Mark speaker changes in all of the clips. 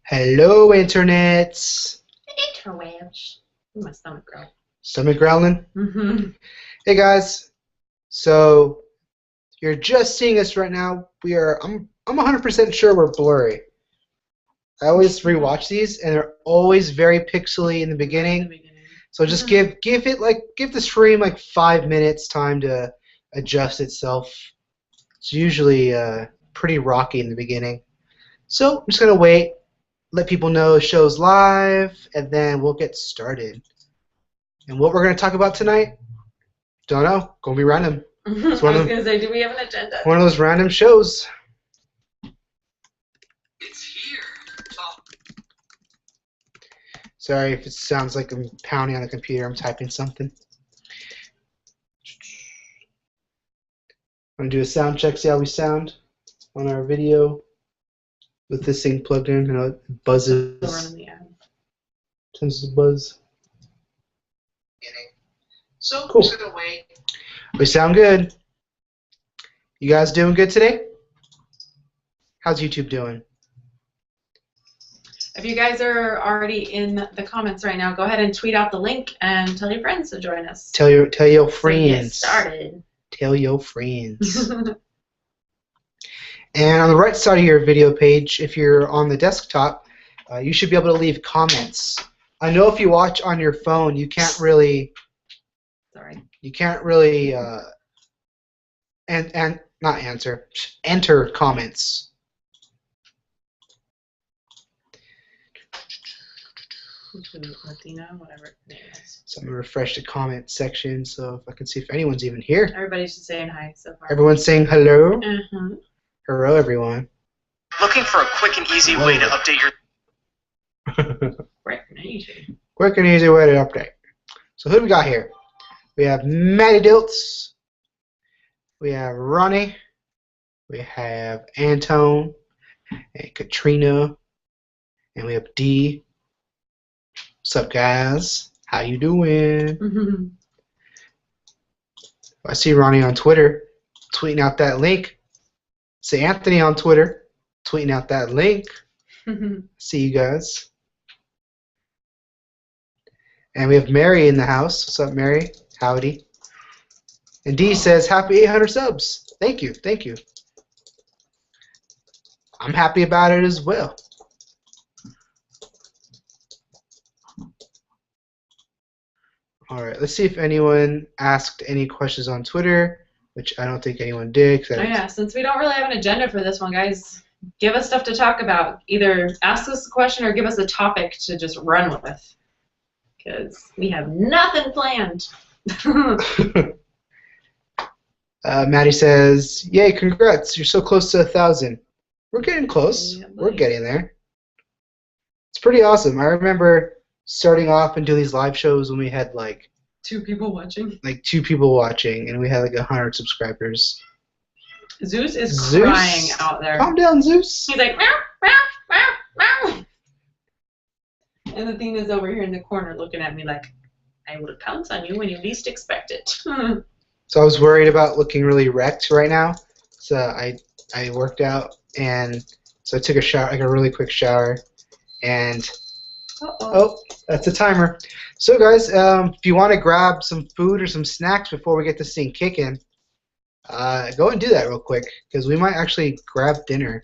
Speaker 1: Hello, internets.
Speaker 2: Interwebs. My stomach growled.
Speaker 1: Stomach growling?
Speaker 2: Mm-hmm.
Speaker 1: Hey, guys. So, you're just seeing us right now. I'm 100% sure we're blurry. I always rewatch these, and they're always very pixely in the beginning. So just give the stream like 5 minutes time to adjust itself. It's usually pretty rocky in the beginning. So I'm just gonna wait, let people know the show's live, and then we'll get started. And what we're gonna talk about tonight? Don't know. Gonna be random.
Speaker 2: I was gonna say, do we have an agenda?
Speaker 1: One of those random shows.
Speaker 3: It's here. Top.
Speaker 1: Sorry if it sounds like I'm pounding on the computer. I'm typing something. I'm gonna do a sound check, see how we sound on our video with this thing plugged in. You know, it buzzes. Tends to buzz.
Speaker 3: So
Speaker 1: Cool.
Speaker 3: I'm just gonna wait.
Speaker 1: We sound good. You guys doing good today? How's YouTube doing?
Speaker 2: If you guys are already in the comments right now, go ahead and tweet out the link and tell your friends to join us.
Speaker 1: Tell your
Speaker 2: So get
Speaker 1: friends.
Speaker 2: started.
Speaker 1: Tell your friends. And on the right side of your video page, if you're on the desktop, you should be able to leave comments. I know if you watch on your phone, you can't really.
Speaker 2: Sorry.
Speaker 1: You can't really enter comments.
Speaker 2: Latina, whatever her name is.
Speaker 1: So I'm gonna refresh the comment section so if I can see if anyone's even here.
Speaker 2: Everybody's just saying hi so far.
Speaker 1: Everyone's saying hello.
Speaker 2: Mm-hmm.
Speaker 1: Hello, everyone.
Speaker 3: Looking for a quick and easy way to update your.
Speaker 2: Quick and easy.
Speaker 1: Quick and easy way to update. So who do we got here? We have Maddie Diltz. We have Ronnie. We have Antone and Katrina. And we have Dee. What's up, guys? How you doing?
Speaker 2: Mm-hmm.
Speaker 1: I see Ronnie on Twitter tweeting out that link. See Anthony on Twitter tweeting out that link. See you guys. And we have Mary in the house. What's up, Mary? Howdy. And Dee says, happy 800 subs. Thank you. Thank you. I'm happy about it as well. All right, let's see if anyone asked any questions on Twitter, which I don't think anyone did.
Speaker 2: Oh yeah, since we don't really have an agenda for this one, guys, give us stuff to talk about. Either ask us a question or give us a topic to just run with, because we have nothing planned.
Speaker 1: Maddie says, yay, congrats, you're so close to 1,000. We're getting close.
Speaker 2: Yeah,
Speaker 1: We're getting there. It's pretty awesome. I remember starting off and doing these live shows when we had like
Speaker 2: 2 people watching.
Speaker 1: like 2 people watching, and we had like 100 subscribers.
Speaker 2: Zeus is
Speaker 1: Zeus,
Speaker 2: crying out there.
Speaker 1: Calm down, Zeus.
Speaker 2: He's like, meow, meow, meow, meow. And Athena's over here in the corner looking at me like, I will pounce on you when you least expect it.
Speaker 1: So I was worried about looking really wrecked right now. So I worked out, and so I took a shower, like a really quick shower, and oh, that's a timer. So guys, if you want to grab some food or some snacks before we get this thing kicking, go and do that real quick, because we might actually grab dinner.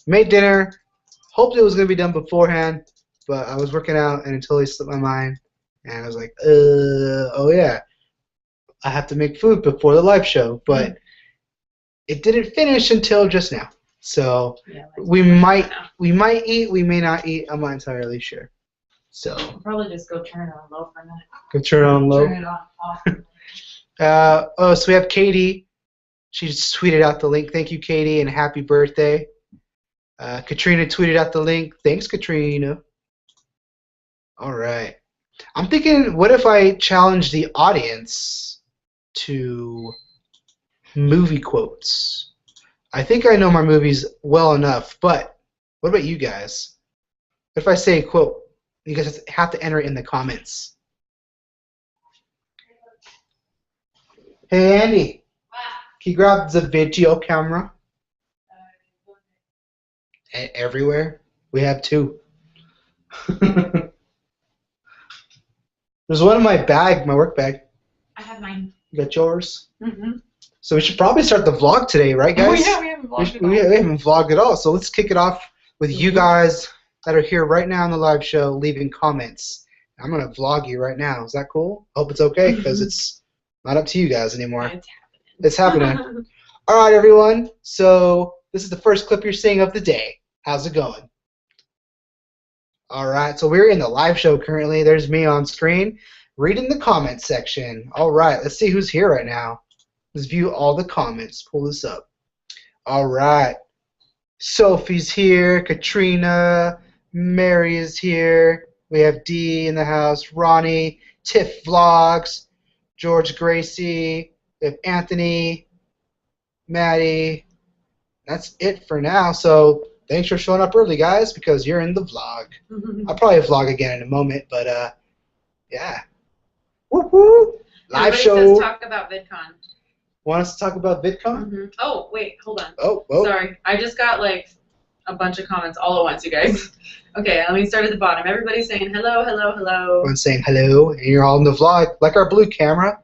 Speaker 1: Made dinner. Hoped it was going to be done beforehand, but I was working out and it totally slipped my mind. And I was like, oh yeah, I have to make food before the live show. But it didn't finish until just now. So
Speaker 2: yeah,
Speaker 1: we might eat, we may not eat. I'm not entirely sure. So
Speaker 2: I'll probably just go turn it on low for a minute.
Speaker 1: go turn it on low.
Speaker 2: Turn it off.
Speaker 1: Oh, so we have Katie. She just tweeted out the link. Thank you, Katie, and happy birthday. Katrina tweeted out the link. Thanks, Katrina. All right. I'm thinking, what if I challenge the audience to movie quotes? I think I know my movies well enough, but what about you guys? What if I say a quote? You guys have to enter it in the comments. Hey, Andy. Can you grab the video camera? Everywhere? We have 2. There's one in my bag, my work bag.
Speaker 2: I have mine.
Speaker 1: You got yours?
Speaker 2: Mm-hmm.
Speaker 1: So we should probably start the vlog today, right, guys?
Speaker 2: Oh yeah, we haven't vlogged at all.
Speaker 1: We haven't vlogged at all. So let's kick it off with you guys that are here right now in the live show leaving comments. I'm going to vlog you right now. Is that cool? I hope it's okay because it's not up to you guys anymore. It's happening. All right, everyone. So this is the first clip you're seeing of the day. How's it going? All right. So we're in the live show currently. There's me on screen reading the comment section. All right. Let's see who's here right now. Let's view all the comments. Pull this up. All right. Sophie's here. Katrina. Mary is here. We have Dee in the house. Ronnie. Tiff Vlogs. George Gracie. We have Anthony. Maddie. That's it for now. So thanks for showing up early, guys, because you're in the vlog. I'll probably vlog again in a moment, but yeah. Woo-hoo. Live
Speaker 2: Everybody
Speaker 1: show.
Speaker 2: says talk about VidCon.
Speaker 1: Want us to talk about VidCon?
Speaker 2: Oh, wait, hold on.
Speaker 1: Oh.
Speaker 2: Sorry, I just got like a bunch of comments all at once, you guys. Okay, let me start at the bottom. Everybody's saying hello, hello, hello.
Speaker 1: Everyone's saying hello, and you're all in the vlog. Like our blue camera.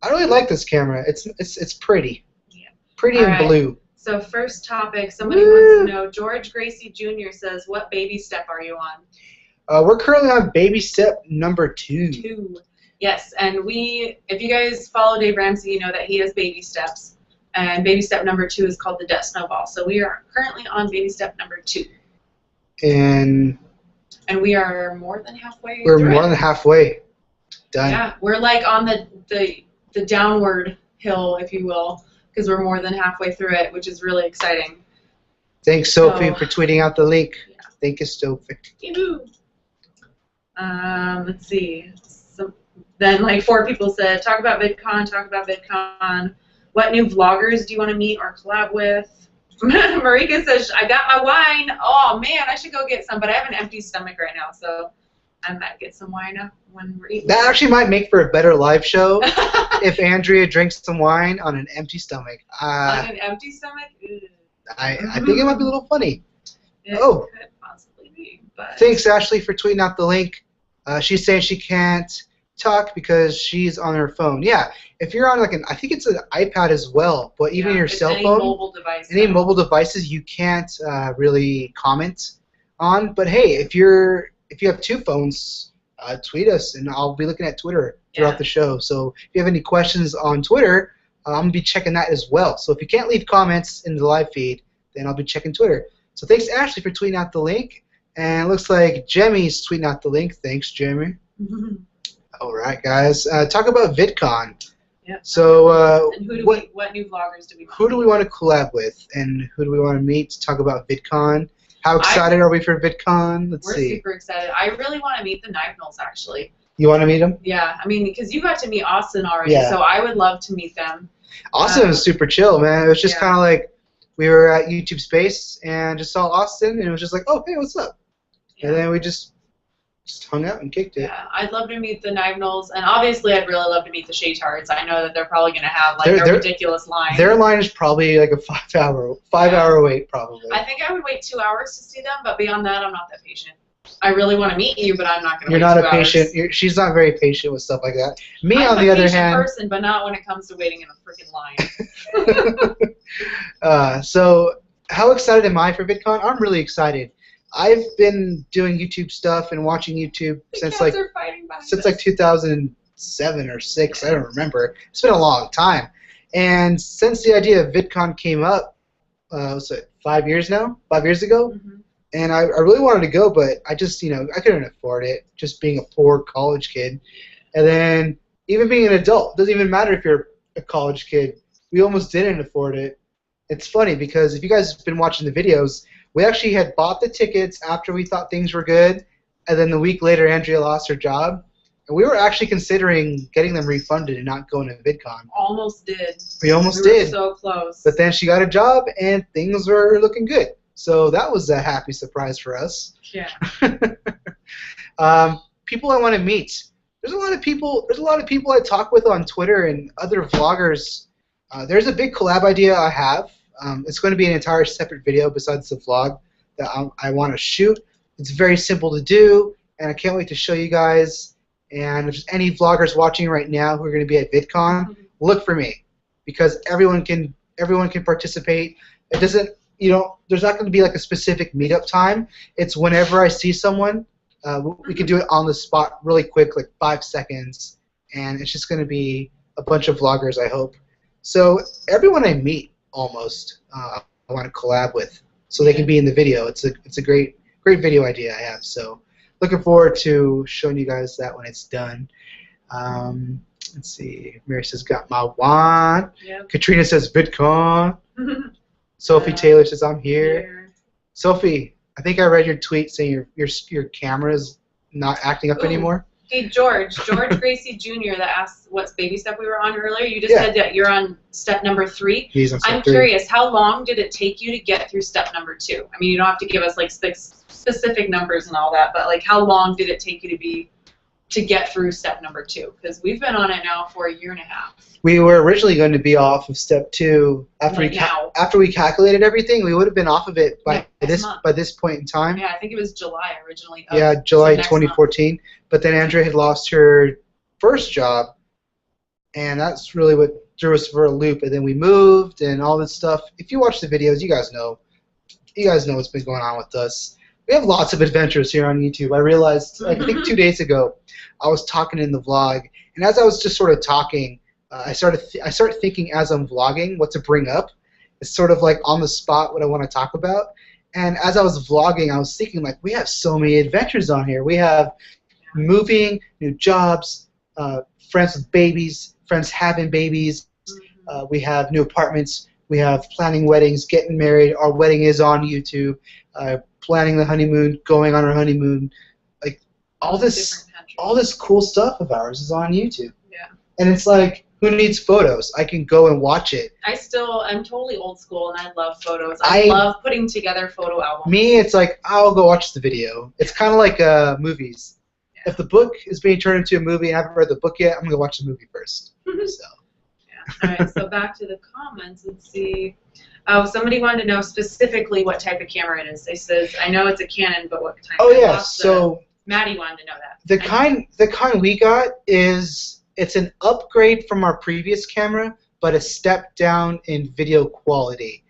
Speaker 1: I really like this camera. It's pretty.
Speaker 2: Yeah.
Speaker 1: Pretty
Speaker 2: All
Speaker 1: and
Speaker 2: right.
Speaker 1: blue.
Speaker 2: So first topic, somebody wants to know, George Gracie Jr. says, what baby step are you on?
Speaker 1: We're currently on baby step number 2.
Speaker 2: 2. Yes, and if you guys follow Dave Ramsey, you know that he has baby steps. And baby step number 2 is called the death snowball. So we are currently on baby step number 2.
Speaker 1: And
Speaker 2: we are more than halfway
Speaker 1: we're
Speaker 2: through
Speaker 1: more
Speaker 2: it.
Speaker 1: than halfway done.
Speaker 2: Yeah, we're like on the downward hill, if you will, because we're more than halfway through it, which is really exciting.
Speaker 1: Thanks, Sophie,
Speaker 2: So,
Speaker 1: for tweeting out the link.
Speaker 2: Yeah.
Speaker 1: Thank you, Sophie.
Speaker 2: Let's see. Then like 4 people said, talk about VidCon, talk about VidCon. What new vloggers do you want to meet or collab with? Marika says, I got my wine. Oh man, I should go get some, but I have an empty stomach right now, so I might get some wine when we're eating.
Speaker 1: That actually might make for a better live show if Andrea drinks some wine on an empty stomach.
Speaker 2: On an empty stomach?
Speaker 1: I think it might be a little funny.
Speaker 2: It
Speaker 1: Oh.
Speaker 2: could possibly be, but
Speaker 1: Thanks, Ashley, for tweeting out the link. She's saying she can't talk because she's on her phone. Yeah, if you're on I think it's an iPad as well, but even your
Speaker 2: it's
Speaker 1: cell
Speaker 2: any
Speaker 1: phone,
Speaker 2: mobile device.
Speaker 1: any
Speaker 2: now.
Speaker 1: mobile devices, you can't really comment on. But hey, if you have 2 phones, tweet us, and I'll be looking at Twitter throughout the show. So if you have any questions on Twitter, I'm gonna be checking that as well. So if you can't leave comments in the live feed, then I'll be checking Twitter. So thanks, Ashley, for tweeting out the link. And it looks like Jemmy's tweeting out the link. Thanks, Jemmy. All right, guys. Talk about VidCon.
Speaker 2: Yep.
Speaker 1: So
Speaker 2: And what new vloggers do we want?
Speaker 1: who do we want to collab with, and who do we want to meet to talk about VidCon? How excited are we for VidCon? Let's
Speaker 2: We're
Speaker 1: see.
Speaker 2: super excited. I really want to meet the Knife Knolls, actually.
Speaker 1: You want to meet them?
Speaker 2: Yeah, I mean, because you got to meet Austin already,
Speaker 1: Yeah.
Speaker 2: so I would love to meet them.
Speaker 1: Austin was super chill, man. It was just
Speaker 2: Yeah.
Speaker 1: kind of like we were at YouTube Space and just saw Austin, and it was just like, oh, hey, what's up?
Speaker 2: Yeah.
Speaker 1: And then we just hung out and kicked it.
Speaker 2: Yeah, I'd love to meet the Knife Knolls, and obviously I'd really love to meet the Shaytards. I know that they're probably going to have like a ridiculous line.
Speaker 1: Their line is probably like a 5-hour wait, probably.
Speaker 2: I think I would wait 2 hours to see them, but beyond that, I'm not that patient. I really want to meet you, but I'm not going to wait 2 hours.
Speaker 1: You're not a patient. She's not very patient with stuff like that. Me,
Speaker 2: I'm
Speaker 1: on the other
Speaker 2: patient
Speaker 1: hand,
Speaker 2: person, but not when it comes to waiting in a freaking line.
Speaker 1: So how excited am I for VidCon? I'm really excited. I've been doing YouTube stuff and watching YouTube since like 2007 or 6. I don't remember. It's been a long time. And since the idea of VidCon came up, was it 5 years now? 5 years ago?
Speaker 2: Mm-hmm.
Speaker 1: And I really wanted to go, but I just, I couldn't afford it, just being a poor college kid. And then even being an adult, doesn't even matter if you're a college kid. We almost didn't afford it. It's funny because if you guys have been watching the videos, we actually had bought the tickets after we thought things were good, and then the week later Andrea lost her job. And we were actually considering getting them refunded and not going to VidCon.
Speaker 2: Almost did.
Speaker 1: We almost
Speaker 2: We were
Speaker 1: did.
Speaker 2: so close.
Speaker 1: But then she got a job, and things were looking good. So that was a happy surprise for us.
Speaker 2: Yeah.
Speaker 1: People I want to meet. There's a lot of people I talk with on Twitter and other vloggers. There's a big collab idea I have. It's going to be an entire separate video besides the vlog that I want to shoot. It's very simple to do, and I can't wait to show you guys. And if there's any vloggers watching right now who are going to be at VidCon, look for me, because everyone can participate. It doesn't, there's not going to be like a specific meetup time. It's whenever I see someone, we can do it on the spot, really quick, like 5 seconds, and it's just going to be a bunch of vloggers, I hope. So everyone I meet, almost, I want to collab with, so they can be in the video. It's a great video idea I have. So looking forward to showing you guys that when it's done. Let's see. Mary says, got my wand. Yep. Katrina says, VidCon. Sophie Taylor says, I'm here. Sophie, I think I read your tweet saying your camera's not acting up anymore.
Speaker 2: Hey, George Gracie Jr. that asked what baby step we were on earlier. You just said that you're on step number 3.
Speaker 1: He's on step
Speaker 2: I'm
Speaker 1: 3. Curious,
Speaker 2: how long did it take you to get through step number 2? I mean, you don't have to give us like specific numbers and all that, but like how long did it take you to get through step number 2? Because we've been on it now for 1.5 years.
Speaker 1: We were originally going to be off of step 2 after we calculated everything. We would have been off of it by this point in time.
Speaker 2: Yeah, I think it was July originally.
Speaker 1: Yeah, July 2014. But then Andrea had lost her first job, and that's really what threw us for a loop. And then we moved and all this stuff. If you watch the videos, you guys know. You guys know what's been going on with us. We have lots of adventures here on YouTube. I realized, I think 2 days ago, I was talking in the vlog, and as I was just sort of talking, I started thinking as I'm vlogging what to bring up. It's sort of like on the spot what I want to talk about. And as I was vlogging, I was thinking, like, we have so many adventures on here. We have moving, new jobs, friends with babies, friends having babies. We have new apartments. We have planning weddings, getting married. Our wedding is on YouTube. Planning the honeymoon, going on our honeymoon. Like all this cool stuff of ours is on YouTube. Yeah. And it's like, who needs photos? I can go and watch it.
Speaker 2: I'm totally old school, and I love photos. I love putting together photo albums.
Speaker 1: Me, it's like, I'll go watch the video. It's kind of like movies. Yeah. If the book is being turned into a movie and I haven't read the book yet, I'm going to watch the movie first. So.
Speaker 2: Yeah. All right, so back to the comments. Let's see. Oh, somebody wanted to know specifically what type of camera it is. They says, I know it's a Canon, but what type?
Speaker 1: Oh, yeah, so
Speaker 2: Maddie wanted to know that.
Speaker 1: The kind we got is, it's an upgrade from our previous camera, but a step down in video quality.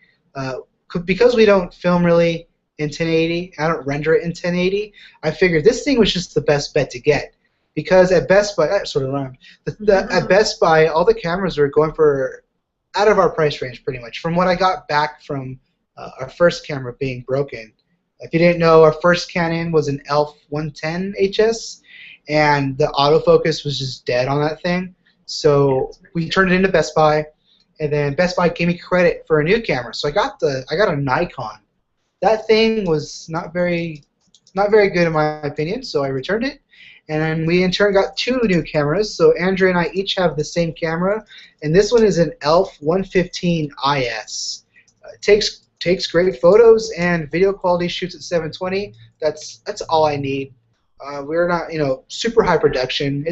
Speaker 1: Because we don't film really in 1080, I don't render it in 1080, I figured this thing was just the best bet to get. Because at Best Buy, that sort of rhymed. At Best Buy, all the cameras are going for out of our price range pretty much. From what I got back from our first camera being broken. If you didn't know, our first Canon was an ELPH 110 HS, and the autofocus was just dead on that thing. So we turned it into Best Buy, and then Best Buy gave me credit for a new camera. So I got a Nikon. That thing was not very good in my opinion, so I returned it. And then we in turn got 2 new cameras. So Andrea and I each have the same camera, and this one is an ELPH 115 IS. It takes great photos and video quality, shoots at 720. That's all I need. We're not super high production.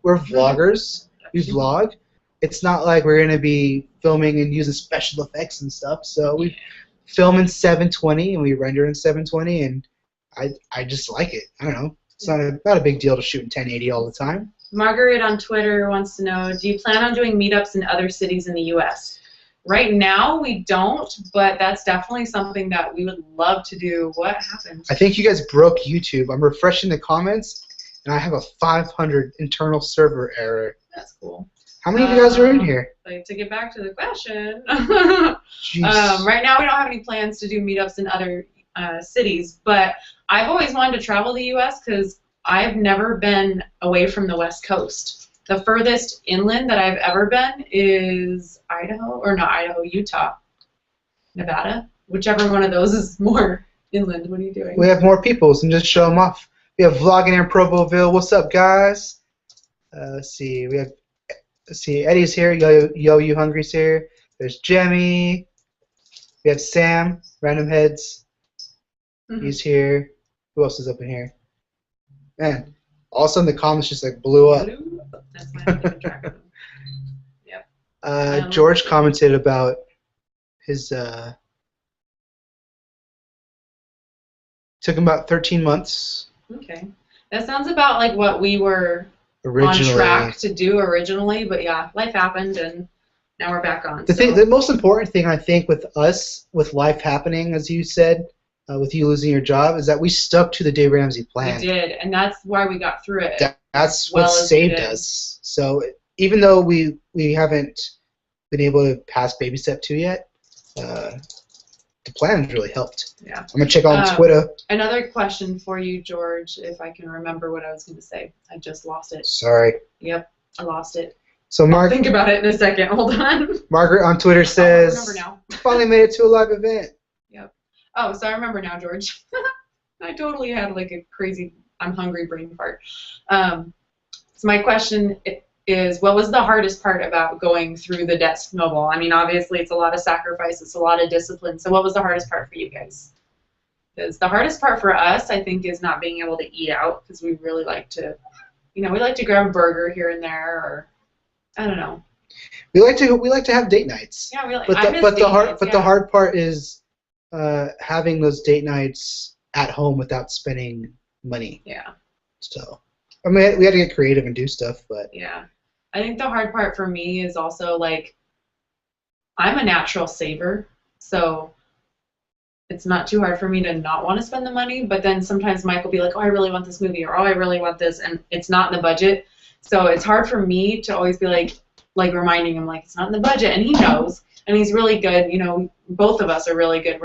Speaker 1: We're vloggers. We vlog. It's not like we're gonna be filming and using special effects and stuff. So we film in 720 and we render in 720, and I just like it. I don't know. It's not a big deal to shoot in 1080 all the time.
Speaker 2: Margaret on Twitter wants to know, do you plan on doing meetups in other cities in the U.S.? Right now, we don't, but that's definitely something that we would love to do. What happened?
Speaker 1: I think you guys broke YouTube. I'm refreshing the comments, and I have a 500 internal server error.
Speaker 2: That's cool.
Speaker 1: How many of you guys are in here?
Speaker 2: Like, to get back to the question, right now we don't have any plans to do meetups in other cities, but I've always wanted to travel the U.S. because I've never been away from the West Coast. The furthest inland that I've ever been is Utah, Nevada, whichever one of those is more inland. What are you doing?
Speaker 1: We have more people, so just show them off. We have vlogging in Provoville. What's up, guys? Let's see. Eddie's here. Yo, you hungry's here. There's Jemmy. We have Sam. Random Heads. He's here. Who else is up in here? Man, all of a sudden the comments just like blew up.
Speaker 2: That's my Yep.
Speaker 1: George commented about his Took about 13 months.
Speaker 2: Okay. That sounds about like what we were
Speaker 1: Originally.
Speaker 2: on track to do originally, but yeah, life happened and now we're back on.
Speaker 1: The most important thing I think with us, with life happening, as you said, with you losing your job, is that we stuck to the Dave Ramsey plan.
Speaker 2: We did, and that's why we got through it.
Speaker 1: That's what saved us. So even though we haven't been able to pass baby step 2 yet, the plan has really helped.
Speaker 2: Yeah.
Speaker 1: I'm gonna check on Twitter.
Speaker 2: Another question for you, George, if I can remember what I was going to say. I just lost it.
Speaker 1: Sorry.
Speaker 2: Yep, I lost it.
Speaker 1: So
Speaker 2: I'll think about it in a second. Hold on.
Speaker 1: Margaret on Twitter says,
Speaker 2: I remember now.
Speaker 1: Finally made it to a live event.
Speaker 2: Yep. Oh, so I remember now, George. I totally had like a crazy I'm hungry brain fart. So my question is, what was the hardest part about going through the debt snowball? I mean, obviously it's a lot of sacrifice, it's a lot of discipline. So what was the hardest part for you guys? Because the hardest part for us, I think, is not being able to eat out, because we really like to, we like to grab a burger here and there, or I don't know.
Speaker 1: We like to have date nights.
Speaker 2: Yeah, we like.
Speaker 1: But the hard part is having those date nights at home without spending money.
Speaker 2: Yeah.
Speaker 1: So I mean, we had to get creative and do stuff, but
Speaker 2: yeah. I think the hard part for me is also, like, I'm a natural saver, so it's not too hard for me to not want to spend the money, but then sometimes Mike will be like, oh, I really want this movie, or oh, I really want this, and it's not in the budget. So it's hard for me to always be like reminding him, like, it's not in the budget, and he knows, and he's really good. Both of us are really good.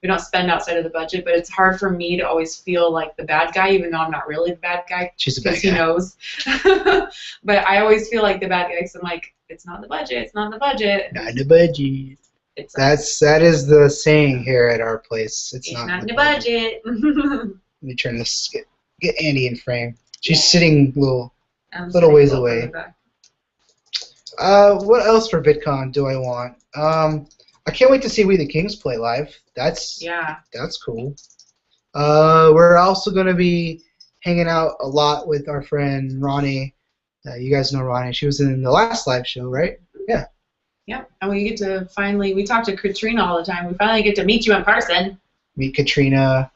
Speaker 2: We don't spend outside of the budget, but it's hard for me to always feel like the bad guy, even though I'm not really the bad guy.
Speaker 1: She's the bad guy.
Speaker 2: Because he knows. But I always feel like the bad guy, because I'm like, it's not in the budget, it's not in the budget.
Speaker 1: Not in the budget. That is the saying here at our place. It's not in the budget. Let me turn this. Get Annie in frame. She's sitting little ways away. What else for VidCon do I want? I can't wait to see We the Kings play live. That's cool. We're also going to be hanging out a lot with our friend Ronnie. You guys know Ronnie. She was in the last live show, right? Yeah.
Speaker 2: Yep. And we get to we talk to Katrina all the time. We finally get to meet you in person.
Speaker 1: Meet Katrina.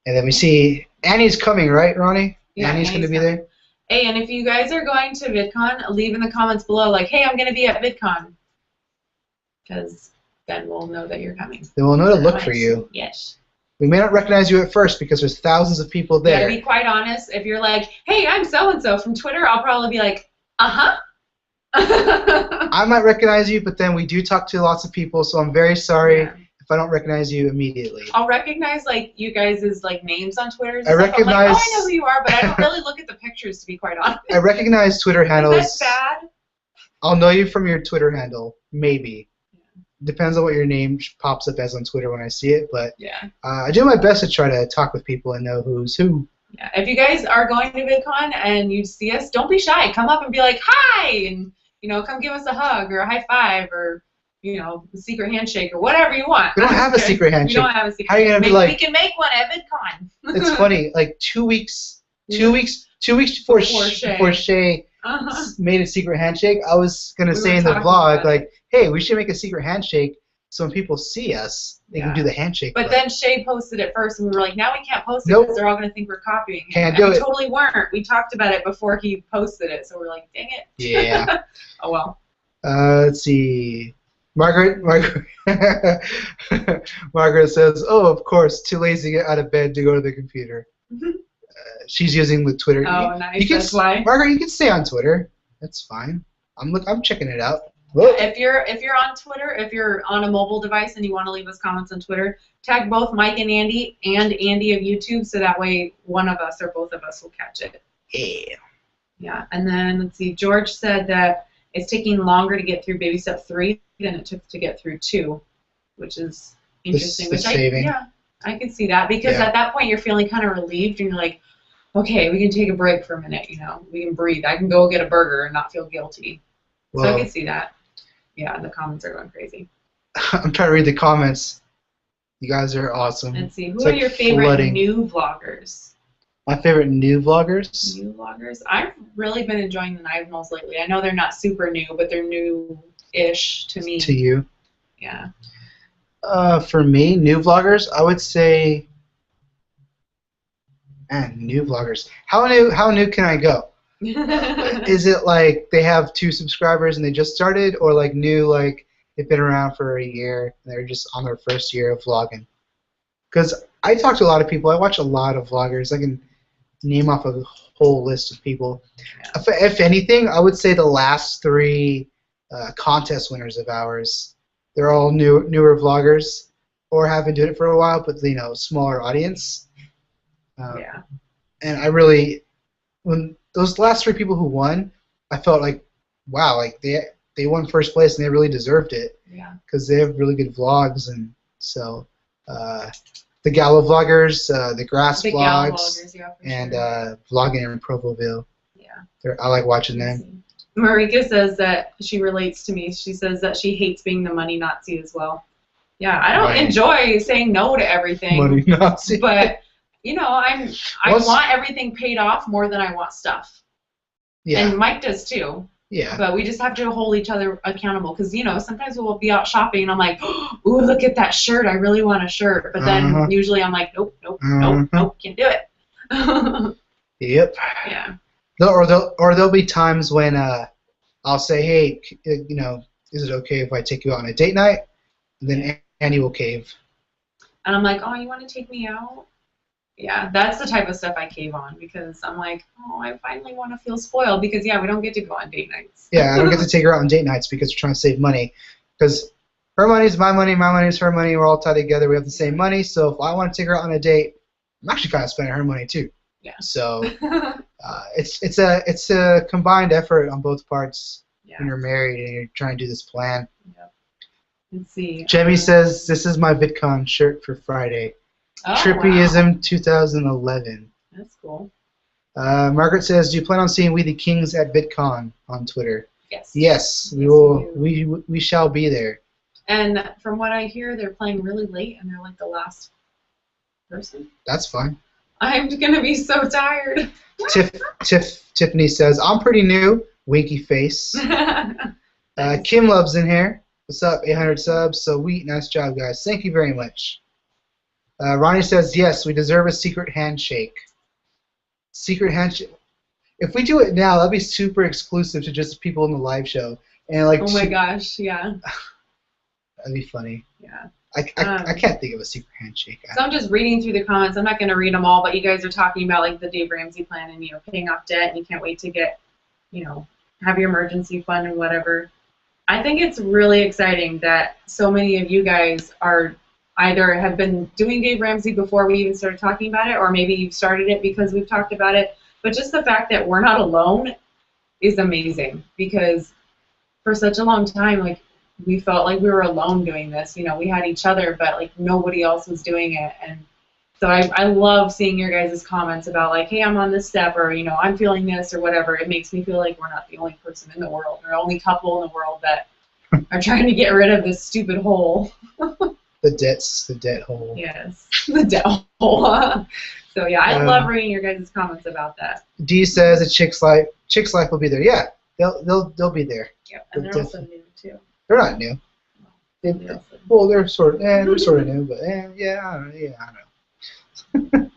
Speaker 1: And then we see Annie's coming, right, Ronnie? Yeah, Annie's going to be there.
Speaker 2: Hey, and if you guys are going to VidCon, leave in the comments below, like, hey, I'm going to be at VidCon. Because then we'll know that you're coming.
Speaker 1: Then we'll know to look for you.
Speaker 2: Yes.
Speaker 1: We may not recognize you at first because there's thousands of people there.
Speaker 2: Yeah, to be quite honest, if you're like, hey, I'm so-and-so from Twitter, I'll probably be like, uh-huh.
Speaker 1: I might recognize you, but then we do talk to lots of people, so I'm very sorry if I don't recognize you immediately.
Speaker 2: I'll recognize you guys' names on Twitter.
Speaker 1: I recognize.
Speaker 2: I'm like, oh, I know who you are, but I don't really look at the pictures, to be quite honest.
Speaker 1: I recognize Twitter handles.
Speaker 2: Is that bad?
Speaker 1: I'll know you from your Twitter handle, maybe. Depends on what your name pops up as on Twitter when I see it, but
Speaker 2: yeah.
Speaker 1: I do my best to try to talk with people and know who's who.
Speaker 2: Yeah. If you guys are going to VidCon and you see us, don't be shy. Come up and be like, hi, and come give us a hug or a high five or a secret handshake or whatever you want.
Speaker 1: We don't have a secret handshake.
Speaker 2: We don't have a secret.
Speaker 1: How are you gonna be like?
Speaker 2: We can make one at VidCon.
Speaker 1: It's funny. Like 2 weeks before Shay made a secret handshake, I was gonna say in the vlog like, hey, we should make a secret handshake so when people see us, they can do the handshake.
Speaker 2: But then Shay posted it first, and we were like, now we can't post it because they're all gonna think we're copying him.
Speaker 1: Can't do it.
Speaker 2: We totally weren't. We talked about it before he posted it, so we're like, dang it.
Speaker 1: Yeah.
Speaker 2: Oh well.
Speaker 1: Let's see. Margaret says, oh, of course, too lazy to get out of bed to go to the computer. She's using the Twitter.
Speaker 2: Oh, nice. That's why.
Speaker 1: Margaret, you can stay on Twitter. That's fine. I'm checking it out.
Speaker 2: Whoa. If you're on Twitter, if you're on a mobile device and you want to leave us comments on Twitter, tag both Myk and Andie and Andie of YouTube, so that way one of us or both of us will catch it.
Speaker 1: Yeah.
Speaker 2: Yeah. And then let's see. George said that it's taking longer to get through baby step 3 than it took to get through 2, which is interesting. I can see that because at that point you're feeling kind of relieved and you're like, okay, we can take a break for a minute. We can breathe. I can go get a burger and not feel guilty.
Speaker 1: Well,
Speaker 2: so I can see that. Yeah, the comments are going crazy.
Speaker 1: I'm trying to read the comments. You guys are awesome.
Speaker 2: Let's see. Who are your favorite new vloggers?
Speaker 1: My favorite new vloggers?
Speaker 2: New vloggers? I've really been enjoying the Nivenals lately. I know they're not super new, but they're new-ish to me.
Speaker 1: To you?
Speaker 2: Yeah.
Speaker 1: For me, new vloggers, I would say And new vloggers. How new can I go? Is it like they have 2 subscribers and they just started, or like new, like they've been around for a year and they're just on their first year of vlogging? Because I talk to a lot of people. I watch a lot of vloggers. I can name off a whole list of people.
Speaker 2: Yeah.
Speaker 1: If anything, I would say the last 3 contest winners of ours, they're all newer vloggers or have been doing it for a while, but smaller audience.
Speaker 2: Yeah.
Speaker 1: And I really, when those last 3 people who won, I felt like, wow, like they won first place and they really deserved it.
Speaker 2: Yeah.
Speaker 1: Because they have really good vlogs, and so the Gala vloggers, the Grass
Speaker 2: The Gala
Speaker 1: vlogs,
Speaker 2: vloggers, yeah, for
Speaker 1: and
Speaker 2: sure.
Speaker 1: vlogging in Provoville.
Speaker 2: Yeah.
Speaker 1: I like watching them.
Speaker 2: Marika says that she relates to me. She says that she hates being the money Nazi as well. Yeah, I don't enjoy saying no to everything.
Speaker 1: Money Nazi.
Speaker 2: But I want everything paid off more than I want stuff.
Speaker 1: Yeah.
Speaker 2: And Mike does too.
Speaker 1: Yeah.
Speaker 2: But we just have to hold each other accountable because sometimes we'll be out shopping and I'm like, ooh, look at that shirt. I really want a shirt. But then usually I'm like, nope, can't do it.
Speaker 1: Yep.
Speaker 2: Yeah.
Speaker 1: Or there'll be times when I'll say, hey, is it okay if I take you out on a date night? And then Annie will cave.
Speaker 2: And I'm like, oh, you want to take me out? Yeah, that's the type of stuff I cave on because I'm like, oh, I finally want to feel spoiled because, we don't get to go on date nights.
Speaker 1: Yeah, I don't get to take her out on date nights because we're trying to save money. Because her money's my money is her money. We're all tied together. We have the same money. So if I want to take her out on a date, I'm actually kind of spending her money too.
Speaker 2: Yeah.
Speaker 1: So it's a combined effort on both parts when you're married and you're trying to do this plan.
Speaker 2: Yep. Let's see.
Speaker 1: Jemmy says, this is my VidCon shirt for Friday.
Speaker 2: Oh,
Speaker 1: Trippyism
Speaker 2: wow.
Speaker 1: 2011.
Speaker 2: That's cool.
Speaker 1: Margaret says, do you plan on seeing We the Kings at VidCon on Twitter?
Speaker 2: Yes.
Speaker 1: Yes, we will. We shall be there.
Speaker 2: And from what I hear, they're playing really late, and they're like the last person.
Speaker 1: That's fine.
Speaker 2: I'm gonna be so tired.
Speaker 1: Tiffany says, I'm pretty new. Winky face. Kim Love's in here. What's up? 800 subs. So nice job, guys. Thank you very much. Ronnie says, yes, we deserve a secret handshake. Secret handshake. If we do it now, that'd be super exclusive to just people in the live show. And like,
Speaker 2: oh my gosh, yeah.
Speaker 1: That'd be funny.
Speaker 2: Yeah.
Speaker 1: I can't think of a secret handshake.
Speaker 2: So I'm just reading through the comments. I'm not going to read them all, but you guys are talking about like the Dave Ramsey plan and paying off debt, and you can't wait to get have your emergency fund and whatever. I think it's really exciting that so many of you guys are either have been doing Dave Ramsey before we even started talking about it, or maybe you've started it because we've talked about it. But just the fact that we're not alone is amazing because for such a long time, like, we felt like we were alone doing this. We had each other, but like nobody else was doing it. And so I love seeing your guys' comments about like, hey, I'm on this step, or I'm feeling this, or whatever. It makes me feel like we're not the only person in the world, or the only couple in the world that are trying to get rid of this stupid hole.
Speaker 1: The debt hole.
Speaker 2: Yes, the debt hole. So yeah, I love reading your guys' comments about that.
Speaker 1: D says a Chick's Life will be there. Yeah, they'll be there.
Speaker 2: Yep, and they're also new too.
Speaker 1: They're not new. They're sort of new, but yeah, I don't know.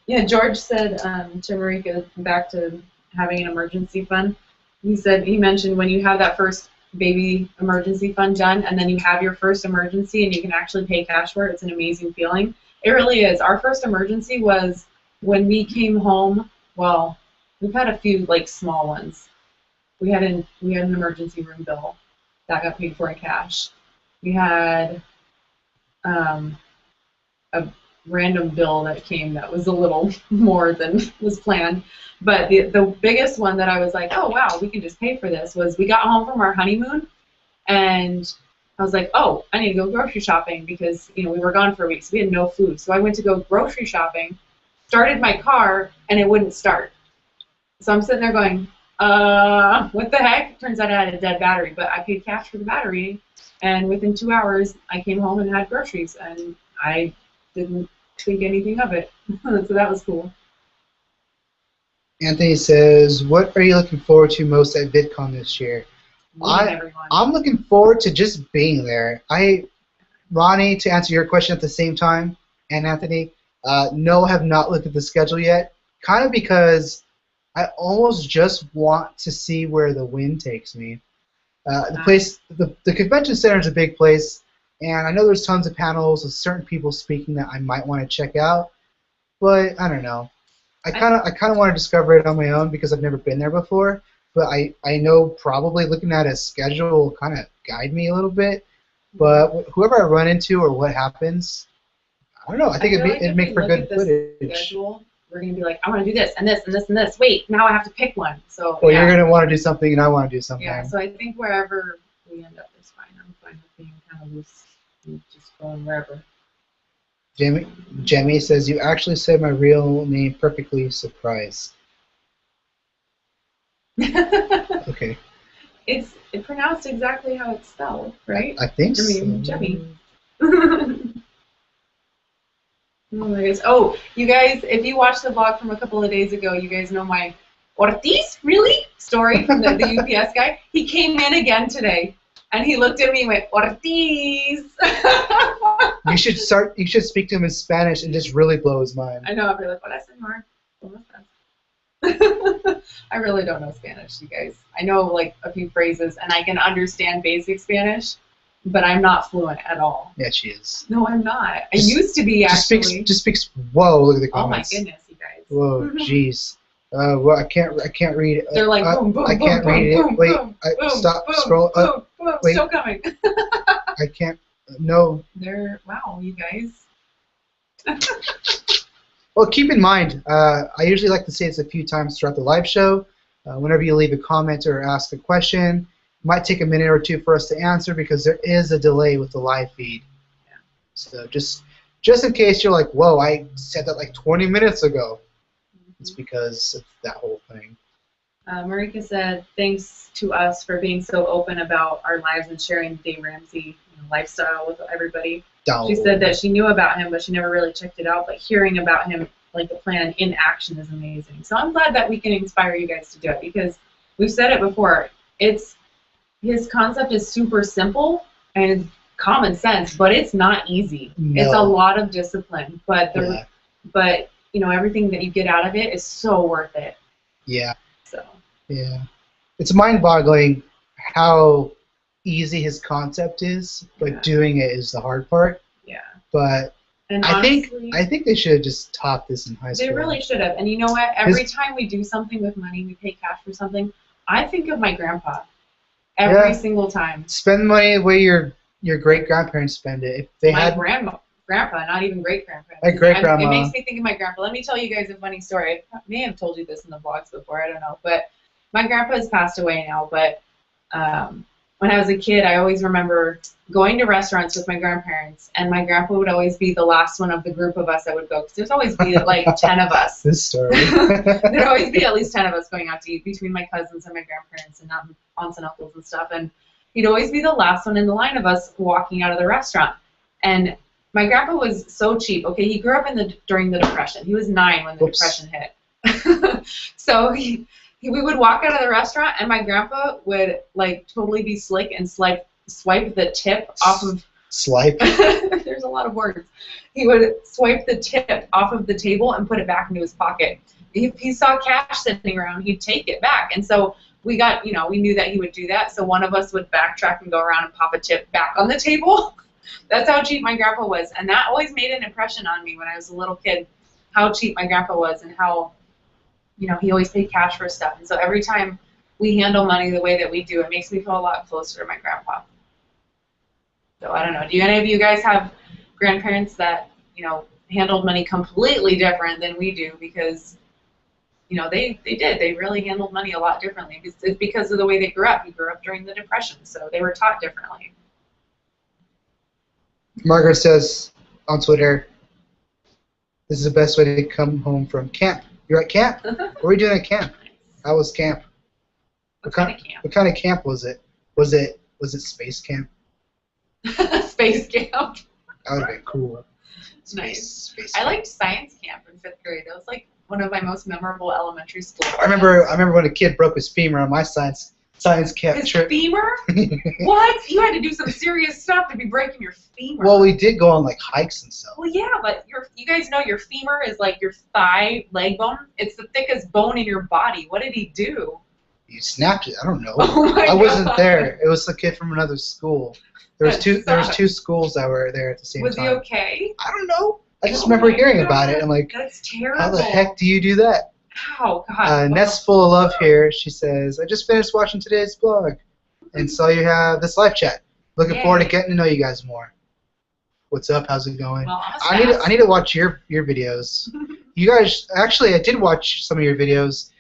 Speaker 2: Yeah, George said to Marika, back to having an emergency fund. He mentioned when you have that first baby emergency fund done, and then you have your first emergency, and you can actually pay cash for it. It's an amazing feeling. It really is. Our first emergency was when we came home. Well, we've had a few like small ones. We had an emergency room bill that got paid for in cash. We had a random bill that came that was a little more than was planned. But the biggest one that I was like, oh wow, we can just pay for this, was we got home from our honeymoon, and I was like, oh, I need to go grocery shopping because we were gone for a week, so we had no food. So I went to go grocery shopping, started my car, and it wouldn't start. So I'm sitting there going, what the heck? Turns out I had a dead battery, but I paid cash for the battery, and within 2 hours I came home and had groceries, and I didn't think anything of it. So that was cool.
Speaker 1: Anthony says, what are you looking forward to most at VidCon this year? I'm looking forward to just being there. Ronnie, to answer your question at the same time, and Anthony, No, I have not looked at the schedule yet. Kind of because I almost just want to see where the wind takes me. The convention center is a big place, and I know there's tons of panels of certain people speaking that I might want to check out. But I don't know. I kind of want to discover it on my own because I've never been there before. But I know probably looking at a schedule will kind of guide me a little bit. But whoever I run into or what happens, I don't know. I think it'd make for good footage.
Speaker 2: Schedule, we're gonna be like, I want to do this and this and this and this. Wait, now I have to pick one. So.
Speaker 1: Well, you're gonna want to do something, and I want to do something.
Speaker 2: Yeah. So I think wherever we end up is fine. I'm fine with being kind of loose and just going wherever.
Speaker 1: Jemmy says you actually said my real name perfectly. Surprise. Okay.
Speaker 2: It's pronounced exactly how it's spelled, right?
Speaker 1: I think so.
Speaker 2: I mean, Jemmy. Oh my goodness. Oh, you guys, if you watched the vlog from a couple of days ago, you guys know my Ortiz, really? Story from the UPS guy. He came in again today, and he looked at me and went, Ortiz.
Speaker 1: You should speak to him in Spanish and just really blow his mind.
Speaker 2: I know, I'll be like, hola, señor. I really don't know Spanish, you guys. I know, like, a few phrases, and I can understand basic Spanish, but I'm not fluent at all.
Speaker 1: Yeah, she is.
Speaker 2: No, I'm not. I used to be, actually.
Speaker 1: Just speaks. Whoa! Look at the comments.
Speaker 2: Oh my goodness, you guys.
Speaker 1: Whoa, jeez. Well, I can't read it.
Speaker 2: They're like boom, boom,
Speaker 1: I can't
Speaker 2: boom,
Speaker 1: read
Speaker 2: boom,
Speaker 1: it.
Speaker 2: boom,
Speaker 1: Wait,
Speaker 2: boom,
Speaker 1: stop.
Speaker 2: boom,
Speaker 1: Scroll.
Speaker 2: Boom, boom,
Speaker 1: wait.
Speaker 2: Still coming.
Speaker 1: I can't. No.
Speaker 2: They're wow, you guys.
Speaker 1: Well, keep in mind, I usually like to say this a few times throughout the live show. Whenever you leave a comment or ask a question, it might take a minute or two for us to answer because there is a delay with the live feed.
Speaker 2: Yeah.
Speaker 1: So just in case you're like, whoa, I said that like 20 minutes ago. It's because of that whole thing.
Speaker 2: Marika said, thanks to us for being so open about our lives and sharing Dave Ramsey lifestyle with everybody.
Speaker 1: Oh.
Speaker 2: She said that she knew about him, but she never really checked it out. But hearing about him, like the plan in action, is amazing. So I'm glad that we can inspire you guys to do it because we've said it before. His concept is super simple and common sense, but it's not easy.
Speaker 1: No.
Speaker 2: It's a lot of discipline, but everything that you get out of it is so worth it.
Speaker 1: Yeah.
Speaker 2: So.
Speaker 1: Yeah. It's mind-boggling how easy his concept is, but doing it is the hard part.
Speaker 2: Yeah.
Speaker 1: But
Speaker 2: and
Speaker 1: I
Speaker 2: honestly,
Speaker 1: think they should have just taught this in high school.
Speaker 2: They really should have. And you know what? Every time we do something with money, we pay cash for something, I think of my grandpa. Every single time. Spend
Speaker 1: money the way your great-grandparents spend it. If they had
Speaker 2: grandpa, not even great-grandparents.
Speaker 1: My great-grandma.
Speaker 2: It makes me think of my grandpa. Let me tell you guys a funny story. I may have told you this in the vlogs before. I don't know. But my grandpa has passed away now. But when I was a kid, I always remember going to restaurants with my grandparents, and my grandpa would always be the last one of the group of us that would go, because there's always be like 10 of us.
Speaker 1: This story.
Speaker 2: There'd always be at least 10 of us going out to eat between my cousins and my grandparents and aunts and uncles and stuff, and he'd always be the last one in the line of us walking out of the restaurant. And my grandpa was so cheap. Okay, he grew up during the Depression. He was 9 when the Depression hit. So we would walk out of the restaurant, and my grandpa would like totally be slick and swipe the tip off of.
Speaker 1: Swipe.
Speaker 2: There's a lot of words. He would swipe the tip off of the table and put it back into his pocket. If he saw cash sitting around, he'd take it back. And so we knew that he would do that. So one of us would backtrack and go around and pop a tip back on the table. That's how cheap my grandpa was, and that always made an impression on me when I was a little kid. How cheap my grandpa was, and how. He always paid cash for stuff. And so every time we handle money the way that we do, it makes me feel a lot closer to my grandpa. So I don't know. Do any of you guys have grandparents that, handled money completely different than we do? Because, they did. They really handled money a lot differently. It's because of the way they grew up. He grew up during the Depression, so they were taught differently.
Speaker 1: Margaret says on Twitter, this is the best way to come home from camp. You're at camp? What were you doing at camp? How was camp?
Speaker 2: What kind of camp?
Speaker 1: What kind of camp was it? Was it space camp?
Speaker 2: Space camp.
Speaker 1: That would have been cool.
Speaker 2: Nice. I liked science camp in 5th grade. That was like one of my most memorable elementary school.
Speaker 1: I remember when a kid broke his femur on my science Science camp
Speaker 2: His
Speaker 1: trip.
Speaker 2: femur? What? You had to do some serious stuff to be breaking your femur.
Speaker 1: Well, we did go on like hikes and stuff.
Speaker 2: Well, yeah, but you guys know your femur is like your thigh leg bone. It's the thickest bone in your body. What did he do?
Speaker 1: He snapped it. I don't know.
Speaker 2: Oh my
Speaker 1: I wasn't
Speaker 2: God.
Speaker 1: there. It was a kid from another school. There was two schools that were there at the same
Speaker 2: Was
Speaker 1: time.
Speaker 2: he okay?
Speaker 1: I don't know. I just
Speaker 2: Oh
Speaker 1: remember
Speaker 2: my
Speaker 1: hearing
Speaker 2: God.
Speaker 1: about it. I'm like,
Speaker 2: That's terrible.
Speaker 1: how the heck do you do that?
Speaker 2: How? God.
Speaker 1: Nest Full of Love here. She says, I just finished watching today's vlog and saw you have this live chat. Looking
Speaker 2: Yay.
Speaker 1: forward to getting to know you guys more. What's up? How's it going?
Speaker 2: Well,
Speaker 1: I need to watch your videos. You guys, actually, I did watch some of your videos.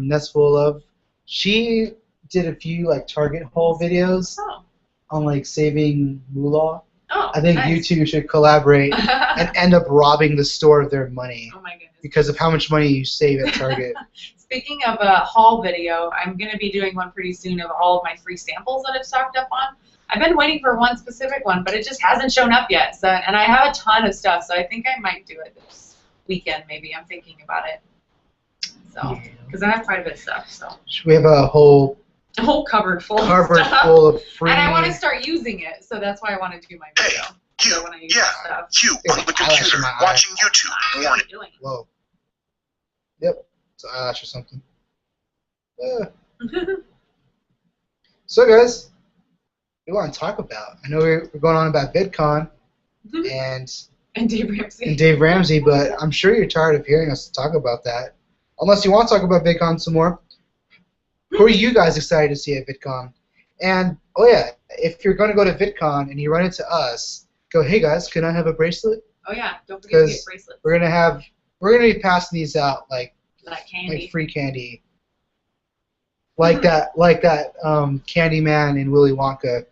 Speaker 1: Nest Full of Love. She did a few like Target haul videos
Speaker 2: Oh.
Speaker 1: on like saving moolah.
Speaker 2: Oh,
Speaker 1: I think
Speaker 2: nice.
Speaker 1: you two should collaborate and end up robbing the store of their money
Speaker 2: Oh my goodness.
Speaker 1: because of how much money you save at Target.
Speaker 2: Speaking of a haul video, I'm going to be doing one pretty soon of all of my free samples that I've stocked up on. I've been waiting for one specific one, but it just hasn't shown up yet. So, and I have a ton of stuff, so I think I might do it this weekend. Maybe I'm thinking about it. So, because I have quite a bit of stuff. So,
Speaker 1: We have a whole
Speaker 2: a whole cupboard full
Speaker 1: cupboard
Speaker 2: of stuff.
Speaker 1: full of free.
Speaker 2: And I want to start using it, so that's why I want to do my video.
Speaker 3: Hey,
Speaker 2: I
Speaker 3: you,
Speaker 2: want to use
Speaker 3: yeah,
Speaker 2: stuff.
Speaker 3: you
Speaker 1: Yeah,
Speaker 3: on the
Speaker 1: eyelash
Speaker 3: computer
Speaker 1: in my eye.
Speaker 3: watching YouTube.
Speaker 2: What are
Speaker 3: Warning.
Speaker 2: you doing?
Speaker 1: Whoa. Yep. It's an eyelash or something. So guys, we want to talk about. I know we're going on about VidCon and
Speaker 2: And Dave Ramsey.
Speaker 1: Dave Ramsey, but I'm sure you're tired of hearing us talk about that. Unless you want to talk about VidCon some more. Who are you guys excited to see at VidCon? And, oh yeah, if you're going to go to VidCon and you run into us, go, hey guys, can I have a bracelet?
Speaker 2: Oh yeah, don't forget to get
Speaker 1: 'Cause
Speaker 2: bracelets.
Speaker 1: We're gonna be passing these out like
Speaker 2: That candy.
Speaker 1: free candy. Like that Candyman in Willy Wonka.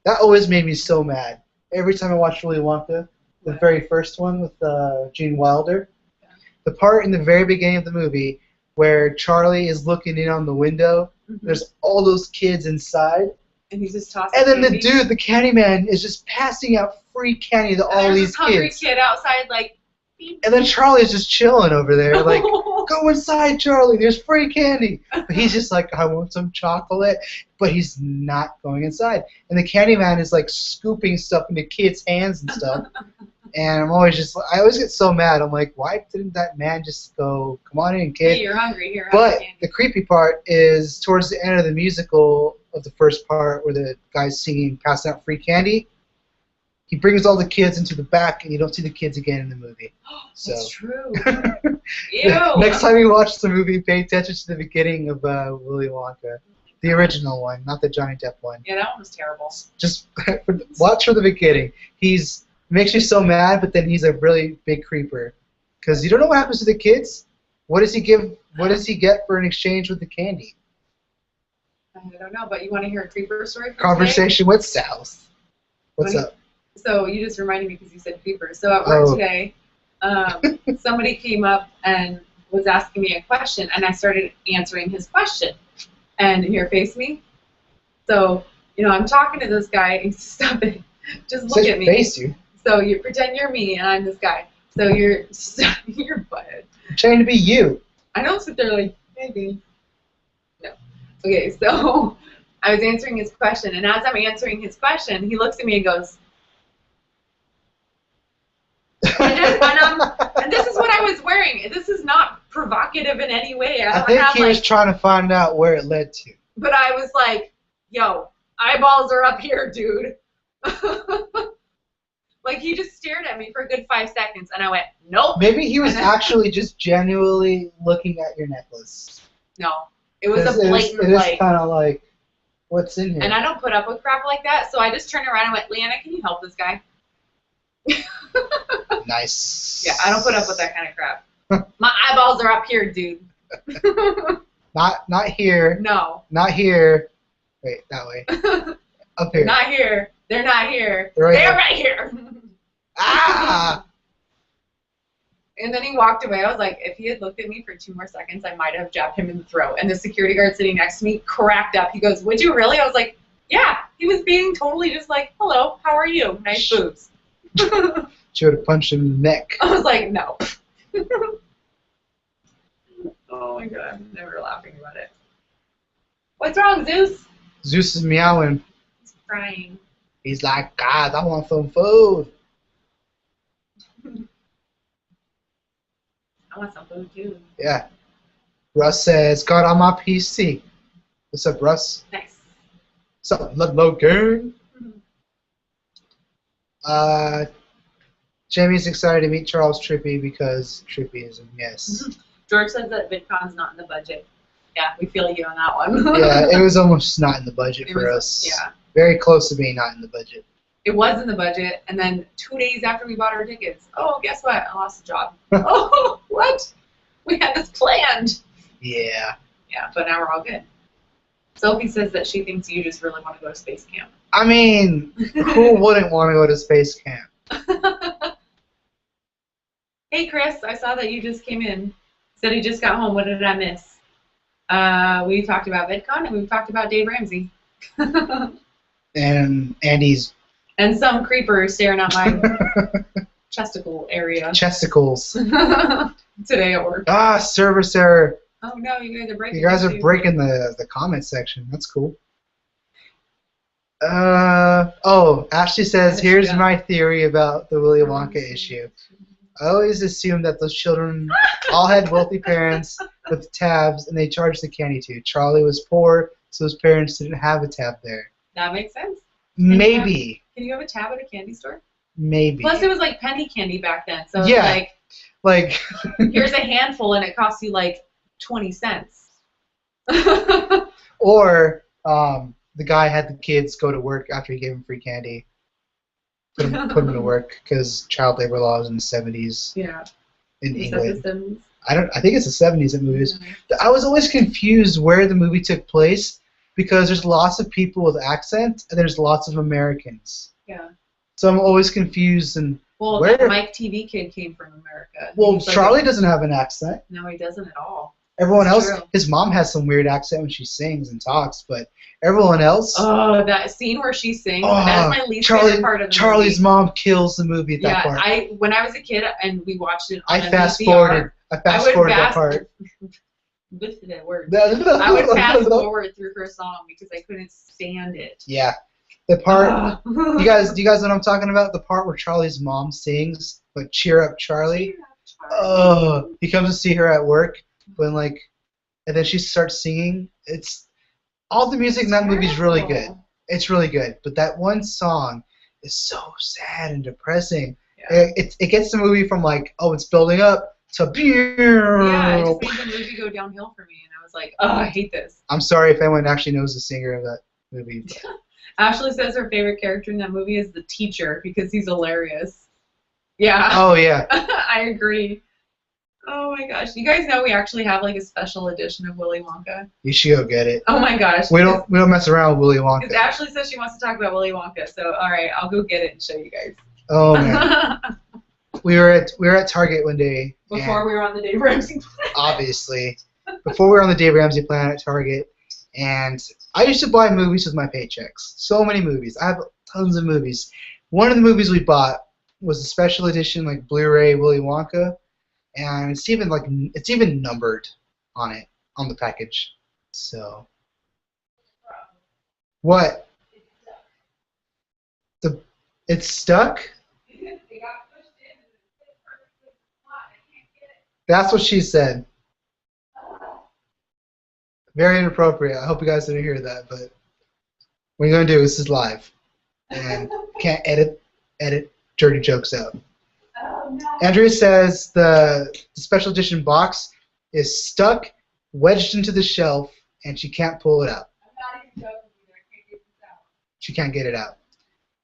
Speaker 1: That always made me so mad. Every time I watched Willy Wonka, the very first one with Gene Wilder, the part in the very beginning of the movie where Charlie is looking in on the window, there's all those kids inside,
Speaker 2: And he's just tossing
Speaker 1: and then
Speaker 2: candy.
Speaker 1: the dude, the Candyman, is just passing out free candy to
Speaker 2: And
Speaker 1: all
Speaker 2: there's
Speaker 1: these
Speaker 2: this hungry
Speaker 1: kids.
Speaker 2: kid outside like, beep.
Speaker 1: And then Charlie's just chilling over there, like, go inside, Charlie, there's free candy. But he's just like, I want some chocolate, but he's not going inside. And the Candyman is like scooping stuff into kids' hands and stuff. And I always get so mad. I'm like, why didn't that man just go, come on in, kid?
Speaker 2: Hey, you're hungry. Here, have
Speaker 1: But
Speaker 2: candy.
Speaker 1: the creepy part is towards the end of the musical of the first part where the guy's singing, passing out free candy. He brings all the kids into the back, and you don't see the kids again in the movie. So
Speaker 2: That's true. Ew.
Speaker 1: next time you watch the movie, pay attention to the beginning of Willy Wonka, the original one, not the Johnny Depp one.
Speaker 2: Yeah, that one was terrible.
Speaker 1: Just watch from the beginning. Makes you so mad, but then he's a really big creeper, because you don't know what happens to the kids. What does he give? What does he get for an exchange with the candy?
Speaker 2: I don't know, but you want to hear a creeper story? From
Speaker 1: Conversation with South. What's
Speaker 2: Today?
Speaker 1: up?
Speaker 2: So you just reminded me because you said creeper. So at work
Speaker 1: Oh.
Speaker 2: today, somebody came up and was asking me a question, and I started answering his question. And here, face me. So, I'm talking to this guy, and stop it. Just look
Speaker 1: Said
Speaker 2: at me.
Speaker 1: face you.
Speaker 2: So you pretend you're me, and I'm this guy. So you're butthead.
Speaker 1: I'm trying to be you.
Speaker 2: I don't sit there like, maybe. No. Okay, so I was answering his question, and as I'm answering his question, he looks at me and goes, and this is what I was wearing. This is not provocative in any way.
Speaker 1: I think
Speaker 2: have,
Speaker 1: he was trying to find out where it led to.
Speaker 2: But I was like, yo, eyeballs are up here, dude. Like, he just stared at me for a good 5 seconds, and I went, nope.
Speaker 1: Maybe he was actually just genuinely looking at your necklace.
Speaker 2: No. It was a blatant,
Speaker 1: It is
Speaker 2: like,
Speaker 1: kind of like, what's in here?
Speaker 2: and I don't put up with crap like that, so I just turned around and went, Leanna, can you help this guy?
Speaker 1: Nice.
Speaker 2: Yeah, I don't put up with that kind of crap. My eyeballs are up here, dude.
Speaker 1: Not here.
Speaker 2: No.
Speaker 1: Not here. Wait, that way. Up here.
Speaker 2: Not here. They're not here.
Speaker 1: They're
Speaker 2: They're
Speaker 1: right here.
Speaker 2: right here.
Speaker 1: Ah!
Speaker 2: And then he walked away. I was like, if he had looked at me for 2 more seconds, I might have jabbed him in the throat. And the security guard sitting next to me cracked up. He goes, would you really? I was like, yeah. He was being totally just like, hello, how are you? Nice boobs.
Speaker 1: She would have punched him in the neck.
Speaker 2: I was like, no. Oh my god, I'm never laughing about it. What's wrong, Zeus?
Speaker 1: Zeus is meowing.
Speaker 2: He's crying.
Speaker 1: He's like, God, I want some food.
Speaker 2: I want some food too.
Speaker 1: Yeah. Russ says, God on my PC. What's up, Russ?
Speaker 2: Nice.
Speaker 1: What's up, Ludlow gang? Jamie's excited to meet Charles Trippy because Trippy is a yes.
Speaker 2: George says that VidCon's not in the budget. Yeah, we feel you on that one.
Speaker 1: Yeah, it was almost not in the budget for us.
Speaker 2: Yeah.
Speaker 1: Very close to being not in the budget.
Speaker 2: It was in the budget, and then 2 days after we bought our tickets, oh, guess what? I lost a job. Oh, what? We had this planned.
Speaker 1: Yeah.
Speaker 2: Yeah, but now we're all good. Sophie says that she thinks you just really want to go to space camp.
Speaker 1: I mean, who wouldn't want to go to space camp?
Speaker 2: Hey, Chris, I saw that you just came in. Said he just got home. What did I miss? We talked about VidCon, and we talked about Dave Ramsey.
Speaker 1: And Andy's...
Speaker 2: And some creeper staring at my chesticle area.
Speaker 1: Chesticles.
Speaker 2: Today at work.
Speaker 1: Ah, service error.
Speaker 2: Oh, no, you guys are breaking
Speaker 1: You guys are breaking the comment section. That's cool. Oh, Ashley says, here's my theory about the Willy Wonka issue. I always assumed that those children all had wealthy parents with tabs, and they charged the candy too. Charlie was poor, so his parents didn't have a tab there.
Speaker 2: That makes sense.
Speaker 1: Maybe.
Speaker 2: Can you have a tab at a candy store?
Speaker 1: Maybe.
Speaker 2: Plus, it was like penny candy back then, so
Speaker 1: yeah.
Speaker 2: it's
Speaker 1: like
Speaker 2: here's a handful, and it costs you like 20 cents.
Speaker 1: Or the guy had the kids go to work after he gave them free candy. Put them to work because child labor laws in the 70s.
Speaker 2: Yeah.
Speaker 1: In England.
Speaker 2: The 70s?
Speaker 1: I think it's the 70s in movies. I was always confused where the movie took place because there's lots of people with accent and there's lots of Americans.
Speaker 2: Yeah.
Speaker 1: So I'm always confused and
Speaker 2: well,
Speaker 1: where
Speaker 2: that Mike TV kid came from America.
Speaker 1: Well, Charlie doesn't have an accent.
Speaker 2: No, he doesn't at all.
Speaker 1: Everyone else, his mom has some weird accent when she sings and talks, but everyone else.
Speaker 2: Oh, that scene where she sings, that's my least favorite part of the
Speaker 1: Charlie's
Speaker 2: movie.
Speaker 1: mom kills the movie at that part.
Speaker 2: When I was a kid and we watched it on
Speaker 1: I fast forwarded that part.
Speaker 2: Lifted that word. I would fast forward through her song because I couldn't stand it.
Speaker 1: Yeah. The part, do you guys know what I'm talking about? The part where Charlie's mom sings, like, cheer up, Charlie.
Speaker 2: Cheer up, Charlie.
Speaker 1: Oh, he comes to see her at work. And then she starts singing. It's all the music in that movie is really good. It's really good, but that one song is so sad and depressing. Yeah. It gets the movie from it's building up to
Speaker 2: yeah, it just made the movie go downhill for me, and I was like, oh, I hate this.
Speaker 1: I'm sorry if anyone actually knows the singer of that movie.
Speaker 2: Ashley says her favorite character in that movie is the teacher because he's hilarious. Yeah.
Speaker 1: Oh yeah.
Speaker 2: I agree. Oh my gosh! You guys know we actually have a special edition of Willy Wonka.
Speaker 1: You should go get it.
Speaker 2: Oh my gosh!
Speaker 1: We don't mess around with Willy Wonka.
Speaker 2: Because Ashley says she wants to talk about Willy Wonka, so all right, I'll go get it and show you guys.
Speaker 1: Oh man. we were at Target one day.
Speaker 2: Before we were on the Dave Ramsey planet.
Speaker 1: Obviously, before we were on the Dave Ramsey planet at Target, and I used to buy movies with my paychecks. So many movies. I have tons of movies. One of the movies we bought was a special edition Blu-ray Willy Wonka. And it's even numbered on it, on the package. So what? It's stuck? That's what she said. Very inappropriate. I hope you guys didn't hear that, but what are you gonna do? This is live. And can't edit dirty jokes out. No. Andrea says the special edition box is stuck, wedged into the shelf, and she can't pull it out.
Speaker 2: I'm not even joking either. I can't get this out.
Speaker 1: She can't get it out.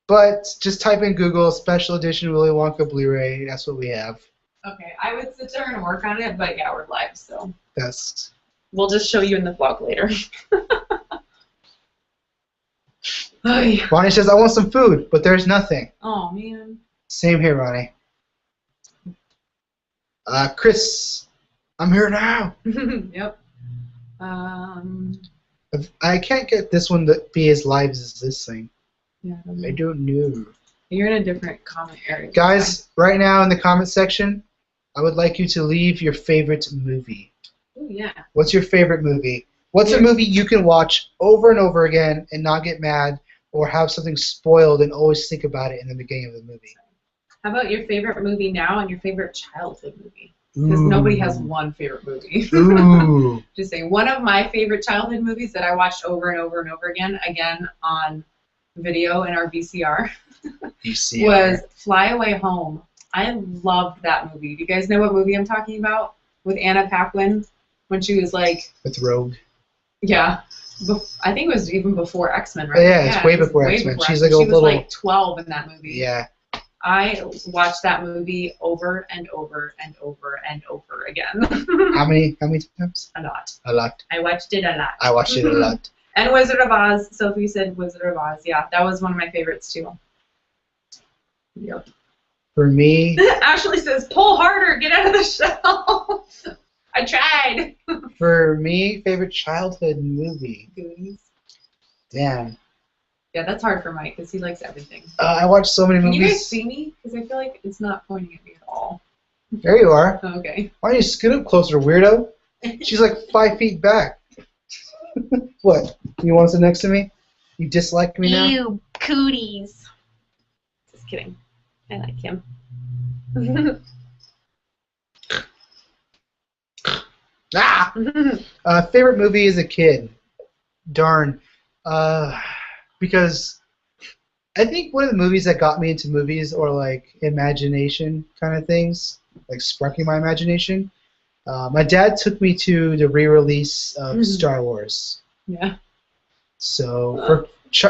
Speaker 1: But just type in Google special edition Willy Wonka Blu-ray. That's what we have.
Speaker 2: Okay, I would sit there and work on it, but yeah, we're live, so.
Speaker 1: That's.
Speaker 2: We'll just show you in the vlog later. Oh, yeah.
Speaker 1: Ronnie says, I want some food, but there's nothing.
Speaker 2: Oh, man.
Speaker 1: Same here, Ronnie. Chris, I'm here now.
Speaker 2: Yep.
Speaker 1: I can't get this one to be as live as this thing.
Speaker 2: Yeah.
Speaker 1: I don't know.
Speaker 2: You're in a different comment area.
Speaker 1: Guys, right now in the comment section, I would like you to leave your favorite movie.
Speaker 2: Oh, yeah.
Speaker 1: What's your favorite movie? What's a movie you can watch over and over again and not get mad, or have something spoiled and always think about it in the beginning of the movie?
Speaker 2: How about your favorite movie now and your favorite childhood movie? Because nobody has one favorite movie.
Speaker 1: Ooh.
Speaker 2: Just say one of my favorite childhood movies that I watched over and over and over again on video in our VCR, was Fly Away Home. I loved that movie. Do you guys know what movie I'm talking about? With Anna Paquin, when she was like...
Speaker 1: With Rogue.
Speaker 2: Yeah. I think it was even before X-Men, right?
Speaker 1: Yeah, it's way before X-Men. She's like a little...
Speaker 2: She was like 12 in that movie.
Speaker 1: Yeah.
Speaker 2: I watched that movie over and over and over and over again.
Speaker 1: How many times?
Speaker 2: A lot.
Speaker 1: A lot.
Speaker 2: I watched it a lot.
Speaker 1: I watched it a lot.
Speaker 2: And Wizard of Oz. Sophie said Wizard of Oz. Yeah, that was one of my favorites too. Yep.
Speaker 1: For me...
Speaker 2: Ashley says, pull harder, get out of the shell. I tried.
Speaker 1: For me, favorite childhood movie.
Speaker 2: Goonies.
Speaker 1: Damn.
Speaker 2: Yeah, that's hard for Mike because he likes everything.
Speaker 1: I watched so many movies.
Speaker 2: Can you guys see me? Because I feel like it's not pointing at me at all.
Speaker 1: There you are.
Speaker 2: Okay.
Speaker 1: Why don't you scoot up closer, weirdo? She's like 5 feet back. What? You want to sit next to me? You dislike me now?
Speaker 2: Ew, cooties. Just kidding. I like him.
Speaker 1: Favorite movie as a kid? Darn. Because I think one of the movies that got me into movies, or like imagination kind of things, like sparking my imagination, my dad took me to the re-release of Star Wars.
Speaker 2: Yeah.
Speaker 1: So for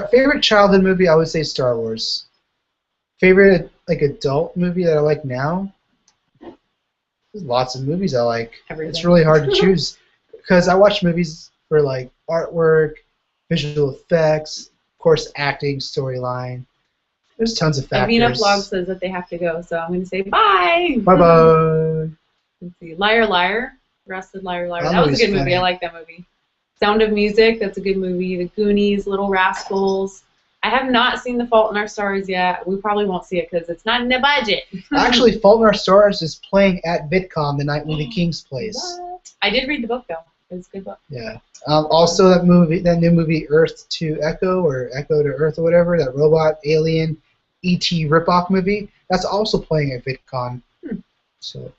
Speaker 1: favorite childhood movie, I would say Star Wars. Favorite like adult movie that I like now? There's lots of movies I like.
Speaker 2: Everything.
Speaker 1: It's really hard to choose because I watch movies for like artwork, visual effects, of course, acting, storyline. There's tons of factors.
Speaker 2: Avina Vlog says that they have to go, so I'm going to say bye.
Speaker 1: Bye-bye.
Speaker 2: Let's see. Liar, Liar. Rusted Liar, Liar. That was a
Speaker 1: movie's
Speaker 2: good movie.
Speaker 1: funny.
Speaker 2: I like that movie. Sound of Music. That's a good movie. The Goonies, Little Rascals. I have not seen The Fault in Our Stars yet. We probably won't see it because it's not in the budget.
Speaker 1: Actually, Fault in Our Stars is playing at VidCon the night Movie Kings plays.
Speaker 2: What? I did read the book, though. It was a good book.
Speaker 1: Yeah. Also, that new movie Earth to Echo, or Echo to Earth, or whatever, that robot alien E.T. ripoff movie, that's also playing at VidCon. So.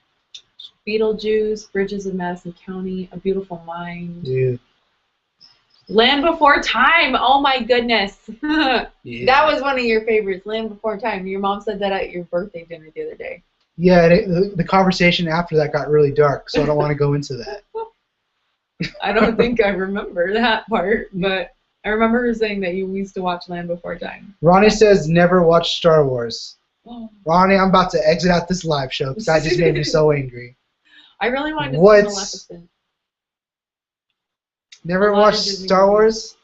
Speaker 2: Beetlejuice, Bridges of Madison County, A Beautiful Mind.
Speaker 1: Dude.
Speaker 2: Land Before Time. Oh my goodness.
Speaker 1: Yeah.
Speaker 2: That was one of your favorites, Land Before Time. Your mom said that at your birthday dinner the other day.
Speaker 1: Yeah, the conversation after that got really dark, so I don't want to go into that.
Speaker 2: I don't think I remember that part, but I remember her saying that you used to watch Land Before Time.
Speaker 1: Ronnie says never watch Star Wars.
Speaker 2: Oh.
Speaker 1: Ronnie, I'm about to exit out this live show because that just made me so angry.
Speaker 2: I really wanted to see Maleficent.
Speaker 1: Never watched Star Wars?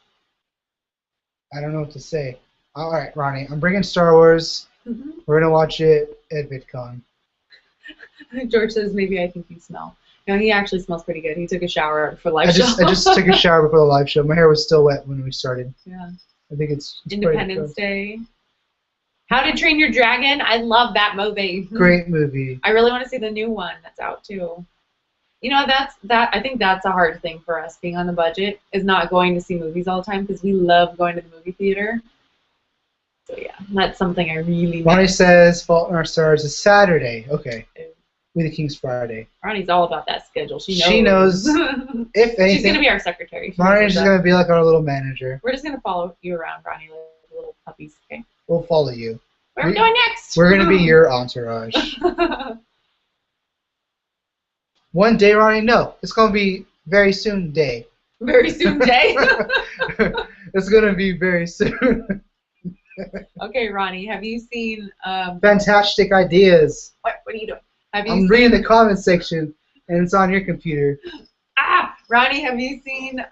Speaker 1: I don't know what to say. All right, Ronnie, I'm bringing Star Wars. We're going to watch it at VidCon.
Speaker 2: George says, maybe I think you smell. No, he actually smells pretty good. He took a shower for live show.
Speaker 1: I just took a shower before the live show. My hair was still wet when we started.
Speaker 2: Yeah.
Speaker 1: I think it's
Speaker 2: Independence Day. How to Train Your Dragon. I love that movie.
Speaker 1: Great movie.
Speaker 2: I really want to see the new one that's out too. You know, I think that's a hard thing for us being on the budget, is not going to see movies all the time because we love going to the movie theater. So yeah, that's something I really
Speaker 1: Ronnie says Fault in Our Stars is Saturday. Okay. We the King's Friday.
Speaker 2: Ronnie's all about that schedule. She
Speaker 1: knows. If anything,
Speaker 2: she's going to be our secretary.
Speaker 1: Ronnie's just going to be like our little manager.
Speaker 2: We're just going to follow you around, Ronnie, like little puppies, okay?
Speaker 1: We'll follow you.
Speaker 2: Where are we going next?
Speaker 1: We're going to be your entourage. One day, Ronnie, no. It's going to be very soon day.
Speaker 2: Very soon day?
Speaker 1: It's going to be very soon.
Speaker 2: Okay, Ronnie, have you seen...
Speaker 1: Fantastic ideas.
Speaker 2: What are you doing?
Speaker 1: I'm reading the comment section, and it's on your computer.
Speaker 2: Ronnie, have you seen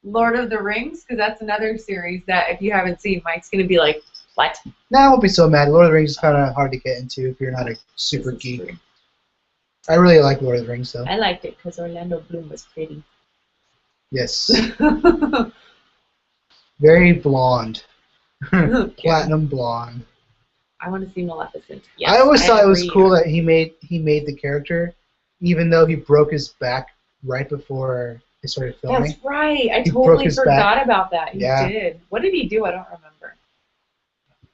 Speaker 2: Lord of the Rings? Because that's another series that if you haven't seen, Mike's going to be like, what?
Speaker 1: Nah, I won't be so mad. Lord of the Rings is kind of hard to get into if you're not a super geek. True. I really like Lord of the Rings, though.
Speaker 2: I liked it because Orlando Bloom was pretty.
Speaker 1: Yes. Very blonde. Platinum blonde.
Speaker 2: I want to see Maleficent. Yes,
Speaker 1: I always thought it was cool that he made the character, even though he broke his back right before they started filming.
Speaker 2: That's right. I
Speaker 1: He broke
Speaker 2: totally
Speaker 1: his
Speaker 2: forgot
Speaker 1: back.
Speaker 2: about that. He
Speaker 1: Yeah.
Speaker 2: did. What did he do? I don't remember.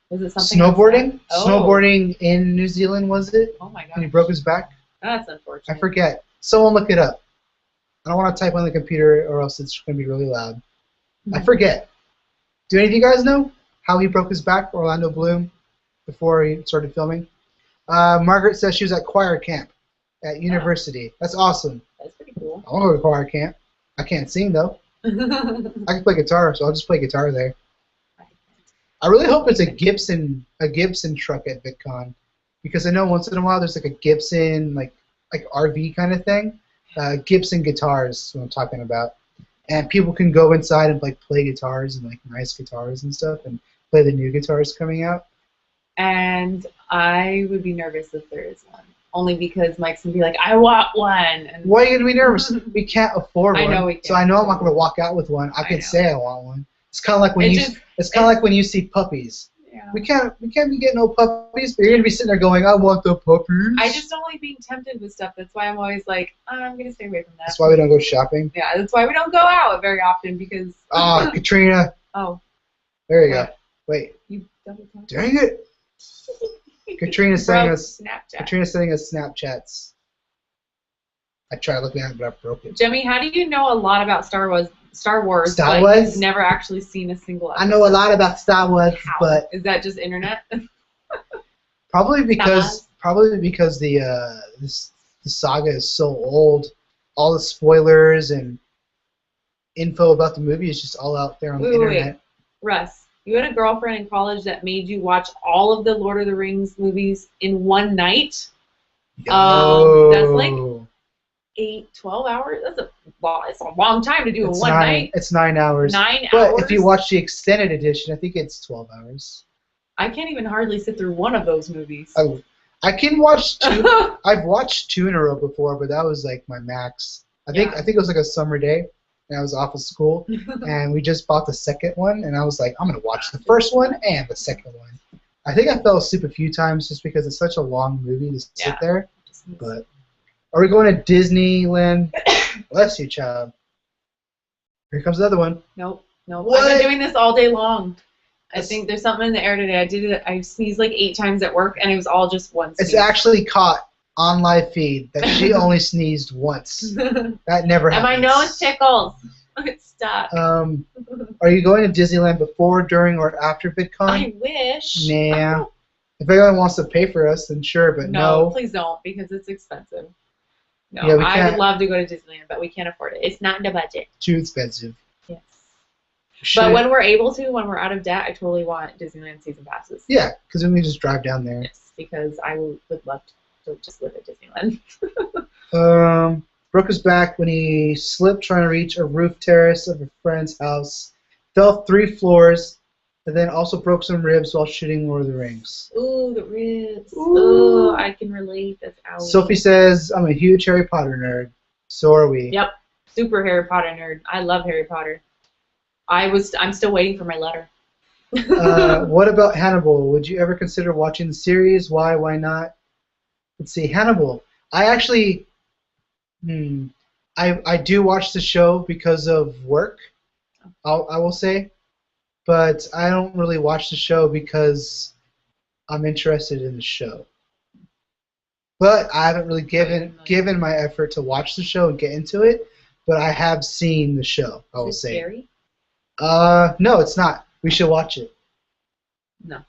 Speaker 2: Was it something?
Speaker 1: Snowboarding?
Speaker 2: Oh.
Speaker 1: Snowboarding in New Zealand, was it?
Speaker 2: Oh my gosh.
Speaker 1: And he broke his back?
Speaker 2: That's unfortunate.
Speaker 1: I forget. Someone look it up. I don't want to type on the computer or else it's going to be really loud. I forget. Do any of you guys know how he broke his back, Orlando Bloom, before he started filming? Margaret says she was at choir camp at university. That's awesome.
Speaker 2: That's pretty cool.
Speaker 1: I want to go to choir camp. I can't sing, though. I can play guitar, so I'll just play guitar there. I really hope it's a Gibson truck at VidCon, because I know once in a while there's like a Gibson like RV kind of thing. Gibson guitars is what I'm talking about, and people can go inside and like play guitars and like nice guitars and stuff, and play the new guitars coming out.
Speaker 2: And I would be nervous if there is one, only because Mike's gonna be like, "I want one." And
Speaker 1: why are you gonna be nervous? We can't afford one.
Speaker 2: I know we can't.
Speaker 1: So I know I'm not gonna walk out with one. I can say I want one. It's kind of like when it's kind of like when you see puppies.
Speaker 2: Yeah.
Speaker 1: We can't be getting no puppies, but you're gonna be sitting there going, "I want the puppies."
Speaker 2: I just don't like being tempted with stuff. That's why I'm always like, I'm gonna stay away from that.
Speaker 1: That's why we don't go shopping.
Speaker 2: Yeah, that's why we don't go out very often because.
Speaker 1: Oh, Katrina.
Speaker 2: Oh.
Speaker 1: There you go. Wait.
Speaker 2: You double tap.
Speaker 1: Dang it. Katrina's sending us.
Speaker 2: Snapchat.
Speaker 1: Katrina's sending us Snapchats. I tried looking at it, but I broke it.
Speaker 2: Jemmy, how do you know a lot about Star Wars?
Speaker 1: Star
Speaker 2: Wars? You've never actually seen a single episode.
Speaker 1: I know a lot about Star Wars,
Speaker 2: How?
Speaker 1: but
Speaker 2: Is that just internet?
Speaker 1: probably because the saga is so old. All the spoilers and info about the movie is just all out there on the internet.
Speaker 2: Wait. Russ, you had a girlfriend in college that made you watch all of the Lord of the Rings movies in one night? That's like 12 hours. It's a long time to do in one night.
Speaker 1: It's 9 hours.
Speaker 2: 9 hours.
Speaker 1: But if you watch the extended edition, I think it's 12 hours.
Speaker 2: I can't even hardly sit through one of those movies.
Speaker 1: I can watch two. I've watched two in a row before, but that was like my max. I think it was like a summer day, and I was off of school, and we just bought the second one, and I was like, I'm gonna watch the first one and the second one. I think I fell asleep a few times just because it's such a long movie to sit there. But are we going to Disneyland? Bless you, child. Here comes another one.
Speaker 2: Nope.
Speaker 1: What?
Speaker 2: I've been doing this all day long. I think there's something in the air today. I sneezed like 8 times at work, and it was all just one sneeze.
Speaker 1: It's actually caught on live feed that she only sneezed once. That never happens.
Speaker 2: And my nose tickles. It's stuck.
Speaker 1: Are you going to Disneyland before, during, or after VidCon?
Speaker 2: I wish.
Speaker 1: Nah. If anyone wants to pay for us, then sure, but no.
Speaker 2: Please don't, because it's expensive. No,
Speaker 1: yeah,
Speaker 2: I would love to go to Disneyland, but we can't afford it. It's not in the budget.
Speaker 1: Too expensive.
Speaker 2: Yes. But when we're able to, when we're out of debt, I totally want Disneyland season passes.
Speaker 1: Yeah, because then we just drive down there.
Speaker 2: Yes, because I would love to just live at Disneyland.
Speaker 1: Broke his back when he slipped trying to reach a roof terrace of a friend's house, fell 3 floors, and then also broke some ribs while shooting Lord of the Rings.
Speaker 2: Ooh, the ribs. Ooh, I can relate. That's out.
Speaker 1: Sophie says, I'm a huge Harry Potter nerd. So are we.
Speaker 2: Yep. Super Harry Potter nerd. I love Harry Potter. I'm still waiting for my letter.
Speaker 1: What about Hannibal? Would you ever consider watching the series? Why not? Let's see, Hannibal. I actually, I do watch the show because of work, I will say, but I don't really watch the show because I'm interested in the show. But I haven't really given my effort to watch the show and get into it, but I have seen the show, I will say.
Speaker 2: Scary?
Speaker 1: No, it's not. We should watch it.
Speaker 2: No.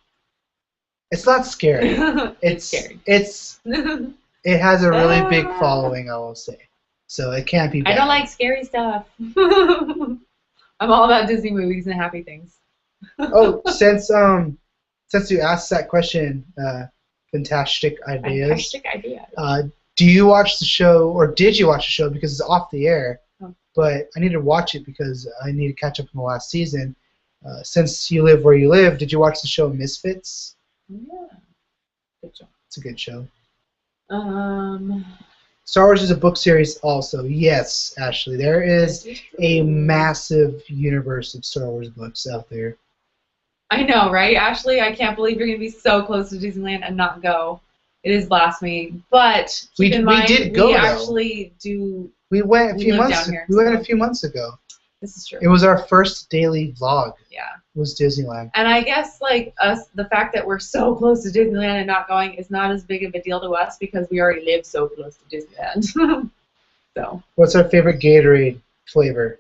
Speaker 1: It's not scary.
Speaker 2: It's scary.
Speaker 1: It has a really big following, I will say. So it can't be bad.
Speaker 2: I don't like scary stuff. I'm all about Disney movies and happy things.
Speaker 1: Oh, since you asked that question, fantastic ideas.
Speaker 2: Fantastic ideas.
Speaker 1: Do you watch the show, or did you watch the show because it's off the air?
Speaker 2: Oh.
Speaker 1: But I need to watch it because I need to catch up on the last season. Since you live where you live, did you watch the show Misfits?
Speaker 2: Yeah. Good show.
Speaker 1: It's a good show. Star Wars is a book series also. Yes, Ashley. There is a massive universe of Star Wars books out there.
Speaker 2: I know, right, Ashley? I can't believe you're going to be so close to Disneyland and not go. It is blasphemy, but keep in mind,
Speaker 1: did go,
Speaker 2: we
Speaker 1: though.
Speaker 2: actually do.
Speaker 1: We went a
Speaker 2: We
Speaker 1: few
Speaker 2: live
Speaker 1: months.
Speaker 2: down here,
Speaker 1: We went
Speaker 2: so-
Speaker 1: a few months ago.
Speaker 2: This is true.
Speaker 1: It was our first daily vlog.
Speaker 2: Yeah.
Speaker 1: Was Disneyland.
Speaker 2: And I guess like us, the fact that we're so close to Disneyland and not going is not as big of a deal to us because we already live so close to Disneyland. So.
Speaker 1: What's our favorite Gatorade flavor?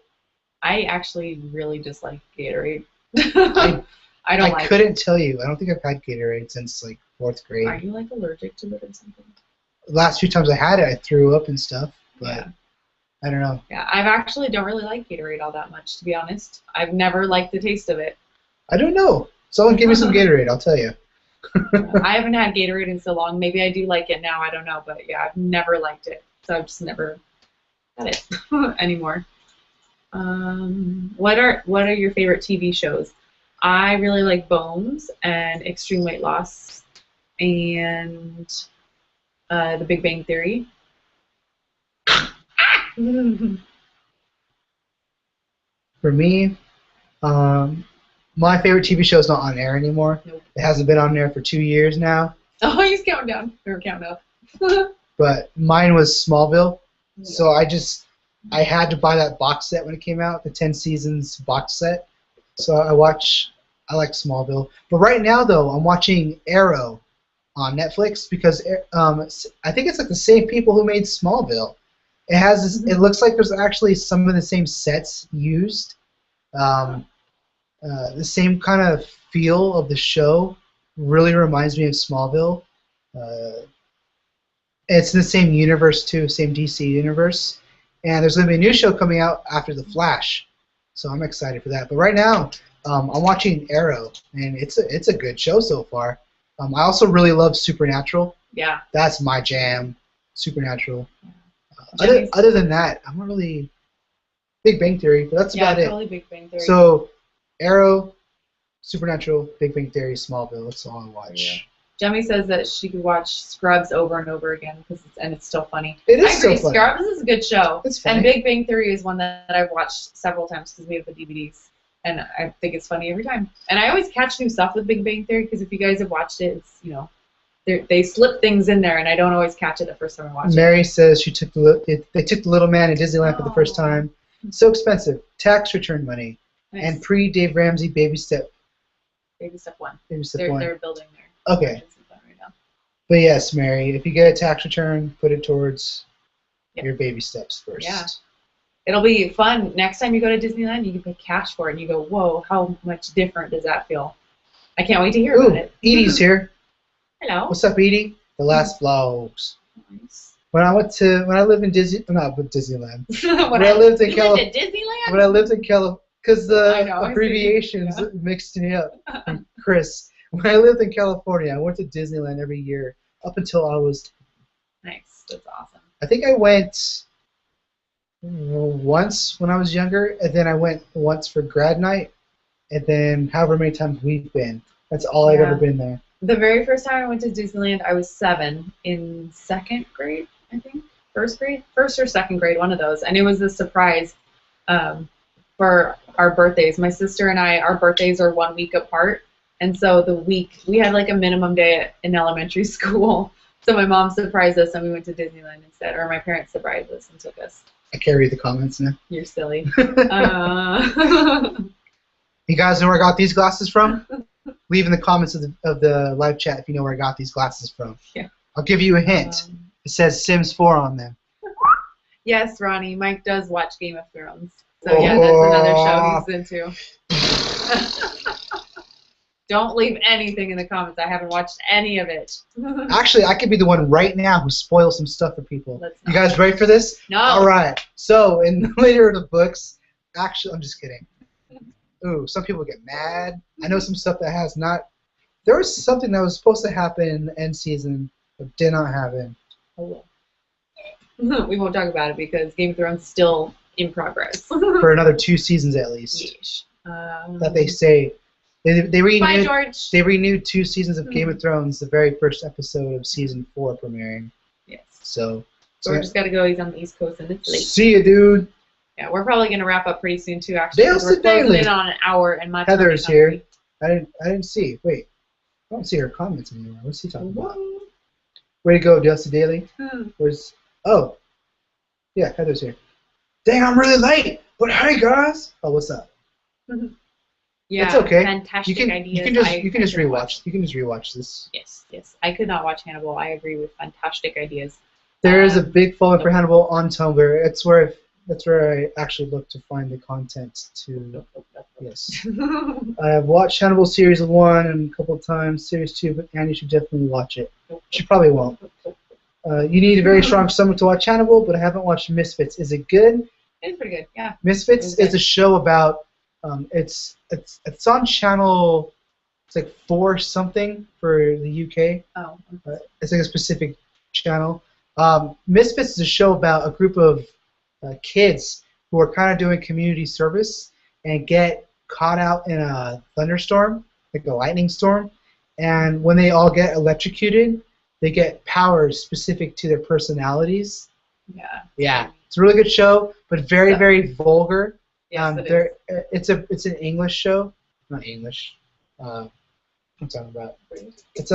Speaker 2: I actually really dislike Gatorade.
Speaker 1: I
Speaker 2: don't like.
Speaker 1: I couldn't tell you. I don't think I've had Gatorade since like 4th grade.
Speaker 2: Are you like allergic to it or something?
Speaker 1: The last few times I had it, I threw up and stuff. But
Speaker 2: Yeah.
Speaker 1: I don't know.
Speaker 2: Yeah, I've actually don't really like Gatorade all that much, to be honest. I've never liked the taste of it.
Speaker 1: I don't know. Someone give me some Gatorade. I'll tell you.
Speaker 2: I haven't had Gatorade in so long. Maybe I do like it now. I don't know, but yeah, I've never liked it, so I've just never had it anymore. What are your favorite TV shows? I really like Bones and Extreme Weight Loss and The Big Bang Theory.
Speaker 1: For me, my favorite TV show is not on air anymore.
Speaker 2: Nope.
Speaker 1: It hasn't been on there for 2 years now.
Speaker 2: Oh, he's counting down. Or counting up.
Speaker 1: But mine was Smallville. So I had to buy that box set when it came out, the 10 seasons box set. So I like Smallville. But right now, though, I'm watching Arrow on Netflix because I think it's like the same people who made Smallville. It has this, it looks like there's actually some of the same sets used. The same kind of feel of the show really reminds me of Smallville. It's in the same universe too, same DC universe. And there's going to be a new show coming out after The Flash, so I'm excited for that. But right now, I'm watching Arrow, and it's a good show so far. I also really love Supernatural.
Speaker 2: Yeah.
Speaker 1: That's my jam, Supernatural.
Speaker 2: Jimmy's-
Speaker 1: Other than that, I'm not really Big Bang Theory, but that's about
Speaker 2: totally Big Bang Theory.
Speaker 1: it. So Arrow, Supernatural, Big Bang Theory, Smallville. That's all I watch.
Speaker 2: Jemmy says that she could watch Scrubs over and over again and it's still funny.
Speaker 1: It is
Speaker 2: I agree.
Speaker 1: so funny.
Speaker 2: Scrubs is a good show.
Speaker 1: It's funny.
Speaker 2: And Big Bang Theory is one that I've watched several times because we have the DVDs. And I think it's funny every time. And I always catch new stuff with Big Bang Theory because if you guys have watched it, it's, you know, they slip things in there and I don't always catch it the first time I watch it.
Speaker 1: Mary says they took the little man to Disneyland for the first time. So expensive. Tax return money.
Speaker 2: Nice.
Speaker 1: And pre-Dave Ramsey baby step.
Speaker 2: Baby step one.
Speaker 1: Baby step one.
Speaker 2: They're building there.
Speaker 1: Okay.
Speaker 2: Right now.
Speaker 1: But yes, Mary, if you get a tax return, put it towards
Speaker 2: Yep.
Speaker 1: your baby steps first.
Speaker 2: Yeah. It'll be fun. Next time you go to Disneyland, you can pay cash for it, and you go, whoa, how much different does that feel? I can't wait to hear about
Speaker 1: Ooh,
Speaker 2: it.
Speaker 1: Edie's here.
Speaker 2: Hello.
Speaker 1: What's up, Edie? The last vlogs.
Speaker 2: Nice.
Speaker 1: When I lived in Disneyland.
Speaker 2: when
Speaker 1: I lived in
Speaker 2: you lived at Disneyland?
Speaker 1: When I lived in California, because
Speaker 2: I
Speaker 1: the
Speaker 2: know, I see.
Speaker 1: abbreviations
Speaker 2: Yeah.
Speaker 1: mixed me up. Chris, when I lived in California, I went to Disneyland every year up until I was.
Speaker 2: Nice. That's awesome.
Speaker 1: I think I went once when I was younger, and then I went once for grad night, and then however many times we've been. That's all I've
Speaker 2: Yeah.
Speaker 1: ever been there.
Speaker 2: The very first time I went to Disneyland, I was 7 in 2nd grade, I think. First or second grade, one of those. And it was a surprise for our birthdays. My sister and I, our birthdays are 1 week apart. And so we had like a minimum day in elementary school. So my mom surprised us and we went to Disneyland instead. Or my parents surprised us and took us.
Speaker 1: I can't read the comments now.
Speaker 2: You're silly.
Speaker 1: You guys know where I got these glasses from? Leave in the comments of the live chat if you know where I got these glasses from.
Speaker 2: Yeah.
Speaker 1: I'll give you a hint. It says Sims 4 on them.
Speaker 2: Yes, Ronnie. Mike does watch Game of Thrones. So yeah, that's another show he's into. Don't leave anything in the comments. I haven't watched any of it.
Speaker 1: Actually, I could be the one right now who spoils some stuff for people.
Speaker 2: Let's
Speaker 1: You
Speaker 2: not.
Speaker 1: guys ready for this?
Speaker 2: No.
Speaker 1: All right. So in later in the books, actually, I'm just kidding. Ooh, some people get mad. I know some stuff that has not. There was something that was supposed to happen in the end season that did not happen.
Speaker 2: Oh, well. We won't talk about it because Game of Thrones is still in progress.
Speaker 1: For another 2 seasons at least.
Speaker 2: Yeesh.
Speaker 1: That they say. They
Speaker 2: Bye,
Speaker 1: renewed.
Speaker 2: George.
Speaker 1: They renewed 2 seasons of Game of Thrones. The very first episode of season 4 premiering.
Speaker 2: Yes.
Speaker 1: So.
Speaker 2: George has got to go. He's on the East Coast and it's late.
Speaker 1: See you, dude.
Speaker 2: Yeah, we're probably going to wrap up pretty soon too. Actually,
Speaker 1: Dale
Speaker 2: 'cause we're closing
Speaker 1: Sedaly.
Speaker 2: in on an hour, and my
Speaker 1: Heather's
Speaker 2: tummy's hungry.
Speaker 1: here. I didn't see. Wait. I don't see her comments anymore. What's he talking about? Way to go, Dusty Daily.
Speaker 2: Hmm.
Speaker 1: Where's... Oh. Yeah, Heather's here. Dang, I'm really late. But hey, guys. Oh, what's up?
Speaker 2: Yeah,
Speaker 1: It's okay.
Speaker 2: fantastic ideas.
Speaker 1: You can just rewatch this.
Speaker 2: Yes, yes. I could not watch Hannibal. I agree with fantastic ideas.
Speaker 1: There is a big following for Hannibal on Tumblr. That's where I actually look to find the content to. Yes. I've watched Hannibal Series 1 and a couple of times, Series 2, but Annie should definitely watch it. She probably won't. You need a very strong stomach to watch Hannibal, but I haven't watched Misfits. Is it good?
Speaker 2: It's pretty good, yeah.
Speaker 1: Misfits is a show about. It's on channel. It's like 4 something for the UK.
Speaker 2: Oh.
Speaker 1: It's like a specific channel. Misfits is a show about a group of kids who are kind of doing community service and get caught out in a thunderstorm, like a lightning storm. And when they all get electrocuted, they get powers specific to their personalities.
Speaker 2: Yeah.
Speaker 1: Yeah. It's a really good show, but very, very vulgar.
Speaker 2: Yes,
Speaker 1: it's an English show. Not English. What I'm talking about. It's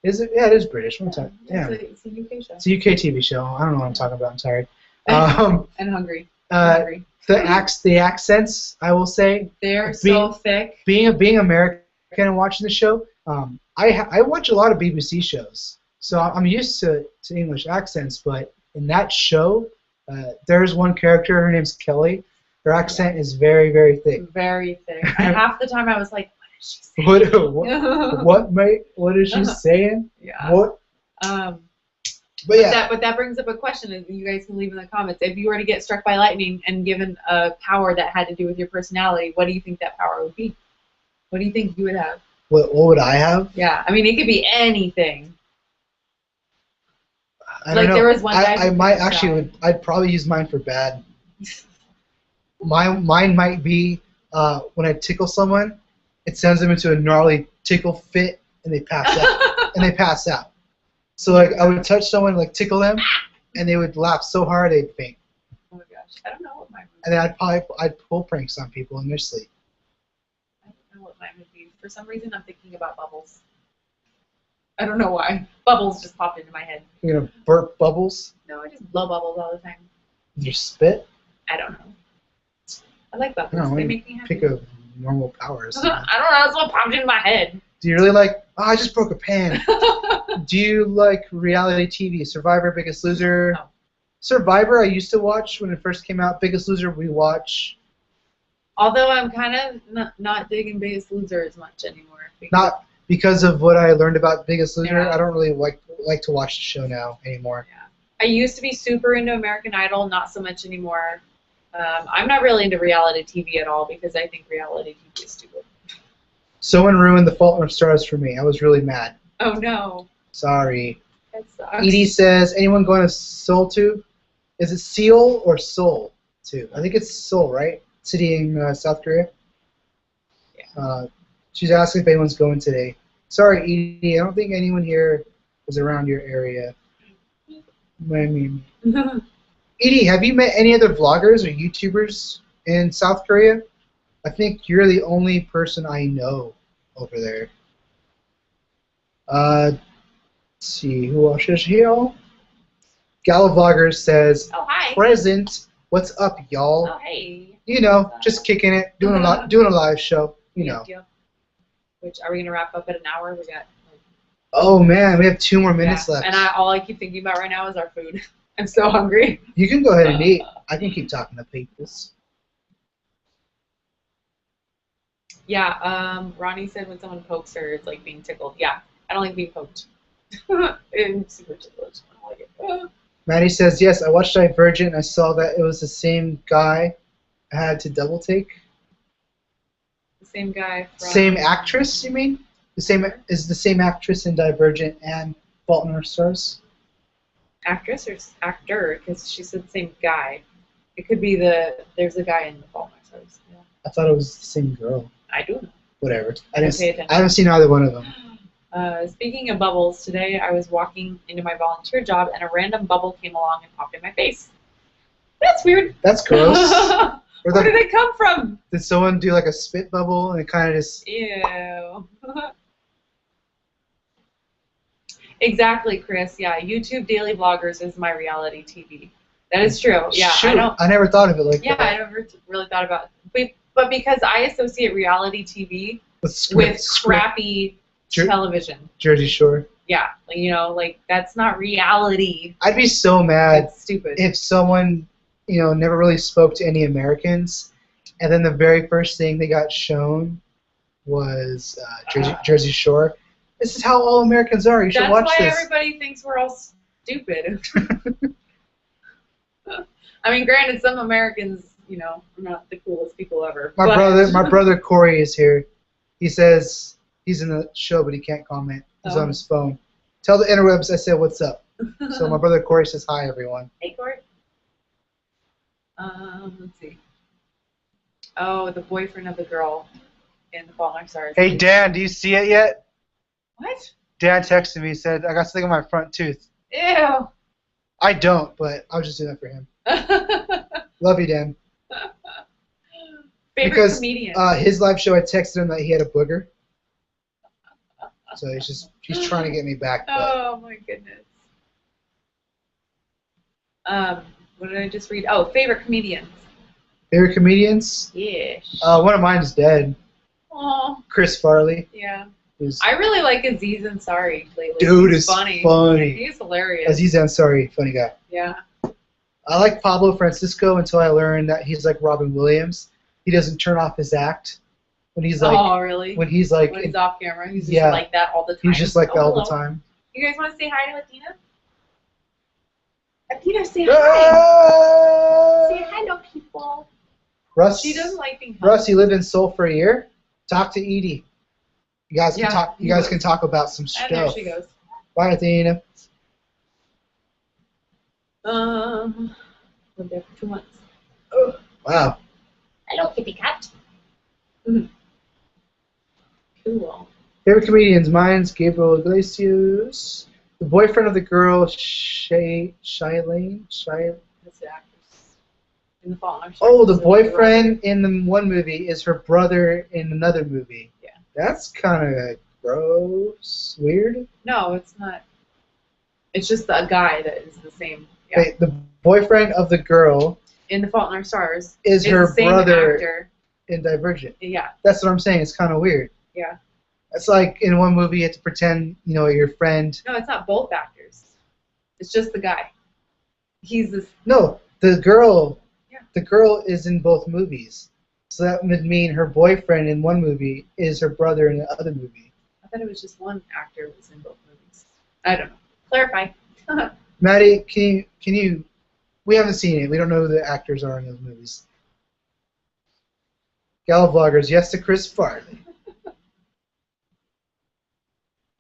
Speaker 1: Is it? Yeah, it is British. What am I talking? Yeah.
Speaker 2: It's a UK show.
Speaker 1: It's a UK TV show. I don't know what I'm talking about. I'm tired.
Speaker 2: And hungry. Hungry.
Speaker 1: The accents, I will say,
Speaker 2: they're so thick.
Speaker 1: Being American and watching the show, I watch a lot of BBC shows, so I'm used to English accents. But in that show, there's one character. Her name's Kelly. Her accent is very, very thick.
Speaker 2: Very thick. Half the time I was like, what is she saying?
Speaker 1: What, mate? What is she saying?
Speaker 2: Yeah.
Speaker 1: What? But yeah.
Speaker 2: But that brings up a question that you guys can leave in the comments. If you were to get struck by lightning and given a power that had to do with your personality, what do you think that power would be? What do you think you would have?
Speaker 1: What would I have?
Speaker 2: Yeah, I mean, it could be anything.
Speaker 1: I don't know.
Speaker 2: There was one guy
Speaker 1: I might actually I'd probably use mine for bad. Mine might be when I tickle someone, it sends them into a gnarly tickle fit and they pass out. So like I would touch someone, like tickle them, and they would laugh so hard they'd faint.
Speaker 2: Oh my gosh, I don't know what mine would be.
Speaker 1: And then I'd pull pranks on people in their sleep.
Speaker 2: I don't know what mine would be. For some reason, I'm thinking about Bubbles. I don't know why. Bubbles just popped into my head.
Speaker 1: You're gonna burp bubbles?
Speaker 2: No, I just blow bubbles all the time.
Speaker 1: Your spit?
Speaker 2: I don't know. I like bubbles.
Speaker 1: No,
Speaker 2: they make me happy.
Speaker 1: Pick a normal power.
Speaker 2: I don't know. That's what popped into my head.
Speaker 1: Do you really like? Oh, I just broke a pan. Do you like reality TV? Survivor, Biggest Loser.
Speaker 2: No.
Speaker 1: Survivor, I used to watch when it first came out. Biggest Loser, we watch.
Speaker 2: Although I'm kind of not digging Biggest Loser as much anymore.
Speaker 1: Not because of what I learned about Biggest Loser.
Speaker 2: Yeah.
Speaker 1: I don't really like to watch the show now anymore.
Speaker 2: Yeah. I used to be super into American Idol, not so much anymore. I'm not really into reality TV at all because I think reality TV is stupid.
Speaker 1: Someone ruined The Fault in Our Stars for me. I was really mad.
Speaker 2: Oh no.
Speaker 1: Sorry.
Speaker 2: That sucks.
Speaker 1: Edie says, anyone going to Seoul too? Is it Seoul or Seoul too? I think it's Seoul, right? City in South Korea.
Speaker 2: Yeah.
Speaker 1: She's asking if anyone's going today. Sorry, Edie. I don't think anyone here is around your area. I mean, Edie, have you met any other vloggers or YouTubers in South Korea? I think you're the only person I know over there. Let's see, who else is here? Gala Vloggers says,
Speaker 2: oh, hi.
Speaker 1: Present. What's up, y'all?
Speaker 2: Oh, hey.
Speaker 1: You know, just kicking it, doing a live show. You know.
Speaker 2: Which are we gonna wrap up at an hour? We got.
Speaker 1: Oh man, we have 2 more minutes left.
Speaker 2: And all I keep thinking about right now is our food. I'm so hungry.
Speaker 1: You can go ahead and eat. I can keep talking to people.
Speaker 2: Yeah, Ronnie said when someone pokes her, it's like being tickled. Yeah, I don't like being poked. It's super ticklish. I don't like it.
Speaker 1: Maddie says, yes, I watched Divergent. I saw that it was the same guy. I had to double take.
Speaker 2: The same guy from...
Speaker 1: Same actress, you mean? Is the same actress in Divergent and Fault in Our Stars?
Speaker 2: Actress or actor? Because she said the same guy. It could be there's a guy in the Fault in Our Stars. Yeah.
Speaker 1: I thought it was the same girl.
Speaker 2: I do know.
Speaker 1: Whatever.
Speaker 2: I
Speaker 1: haven't seen either one of them.
Speaker 2: Speaking of bubbles, today I was walking into my volunteer job and a random bubble came along and popped in my face. That's weird.
Speaker 1: That's gross.
Speaker 2: Where did it come from?
Speaker 1: Did someone do like a spit bubble and it kind of just...
Speaker 2: Ew. Exactly, Chris. Yeah, YouTube daily vloggers is my reality TV. That is true. Yeah,
Speaker 1: Shoot, I never thought of it like
Speaker 2: Yeah,
Speaker 1: that.
Speaker 2: I never really thought about it. But because I associate reality TV with crappy television.
Speaker 1: Jersey Shore.
Speaker 2: Yeah, you know, like that's not reality.
Speaker 1: I'd be so mad
Speaker 2: That's stupid.
Speaker 1: if someone, you know, never really spoke to any Americans, and then the very first thing they got shown was Jersey Shore. This is how all Americans are. You should watch this.
Speaker 2: That's why everybody thinks we're all stupid. I mean, granted, some Americans, you know, are not the coolest people ever.
Speaker 1: My brother Corey is here. He says he's in the show, but he can't comment. He's on his phone. Tell the interwebs I said what's up. So my brother Corey says hi, everyone.
Speaker 2: Hey, Corey. Let's see. Oh, the boyfriend of the girl in The Fault in Our Stars.
Speaker 1: Hey, Dan, do you see it yet?
Speaker 2: What?
Speaker 1: Dan texted me. He said, I got something on my front tooth.
Speaker 2: Ew.
Speaker 1: I don't, but I was just doing that for him. Love you, Dan.
Speaker 2: Favorite comedian?
Speaker 1: His live show, I texted him that he had a booger. So he's trying to get me back. But.
Speaker 2: Oh my goodness. What did I just read? Oh, favorite comedians.
Speaker 1: Favorite comedians?
Speaker 2: Yes.
Speaker 1: One of mine is dead.
Speaker 2: Oh.
Speaker 1: Chris Farley.
Speaker 2: Yeah. I really like Aziz Ansari lately.
Speaker 1: Dude,
Speaker 2: he's
Speaker 1: is
Speaker 2: funny. He's hilarious.
Speaker 1: Aziz Ansari, funny guy.
Speaker 2: Yeah.
Speaker 1: I like Pablo Francisco until I learned that he's like Robin Williams. He doesn't turn off his act when he's like.
Speaker 2: Oh, really?
Speaker 1: When he's like.
Speaker 2: When he's off camera, he's just like that all the time.
Speaker 1: He's just like that all the time.
Speaker 2: You guys want to say hi to Athena? Athena, say hi. Say hello, people.
Speaker 1: Russ.
Speaker 2: She doesn't like being helped.
Speaker 1: Russ, you lived in Seoul for a year. Talk to Edie. You guys can talk. You guys can talk about some stuff.
Speaker 2: And there she goes.
Speaker 1: Bye, Athena.
Speaker 2: Lived there for 2 months.
Speaker 1: Oh. Wow.
Speaker 2: Hello, kitty cat. Mm. Cool.
Speaker 1: Favorite comedians? Mine's Gabriel Iglesias. The boyfriend of the girl, Shailene.
Speaker 2: That's the actress. In The Fault in Our Stars.
Speaker 1: Oh, the boyfriend in the one movie is her brother in another movie.
Speaker 2: Yeah.
Speaker 1: That's kind of gross. Weird.
Speaker 2: No, it's not. It's just a guy that is the same. Yeah.
Speaker 1: Wait, the boyfriend of the girl
Speaker 2: in The Fault in Our Stars
Speaker 1: is her
Speaker 2: the same
Speaker 1: brother
Speaker 2: actor.
Speaker 1: In Divergent.
Speaker 2: Yeah.
Speaker 1: That's what I'm saying. It's kind of weird.
Speaker 2: Yeah.
Speaker 1: It's like in one movie you have to pretend, you know, your friend.
Speaker 2: No, it's not both actors. It's just the guy. He's this.
Speaker 1: No, the girl.
Speaker 2: Yeah.
Speaker 1: The girl is in both movies. So that would mean her boyfriend in one movie is her brother in the other movie.
Speaker 2: I thought it was just one actor was in both movies. I don't know. Clarify.
Speaker 1: Maddie, can you? We haven't seen it. We don't know who the actors are in those movies. Gala Vloggers, yes to Chris Farley.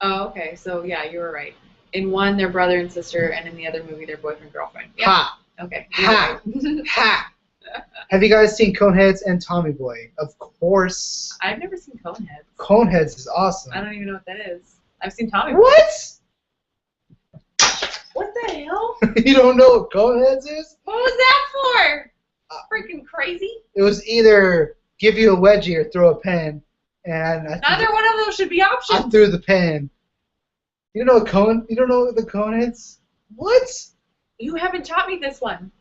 Speaker 2: Oh, okay. So yeah, you were right. In one, they're brother and sister, and in the other movie, they're boyfriend girlfriend. Yeah.
Speaker 1: Ha.
Speaker 2: Okay.
Speaker 1: Ha. Ha. Have you guys seen Coneheads and Tommy Boy? Of course.
Speaker 2: I've never seen Coneheads.
Speaker 1: Coneheads is awesome.
Speaker 2: I don't even know what that is. I've seen Tommy Boy.
Speaker 1: What?
Speaker 2: What the hell?
Speaker 1: You don't know what Coneheads is?
Speaker 2: What was that for? Freaking crazy.
Speaker 1: It was either give you a wedgie or throw a pen, and
Speaker 2: neither one of those should be options.
Speaker 1: I threw the pen. You don't know You don't know the Coneheads? What?
Speaker 2: You haven't taught me this one.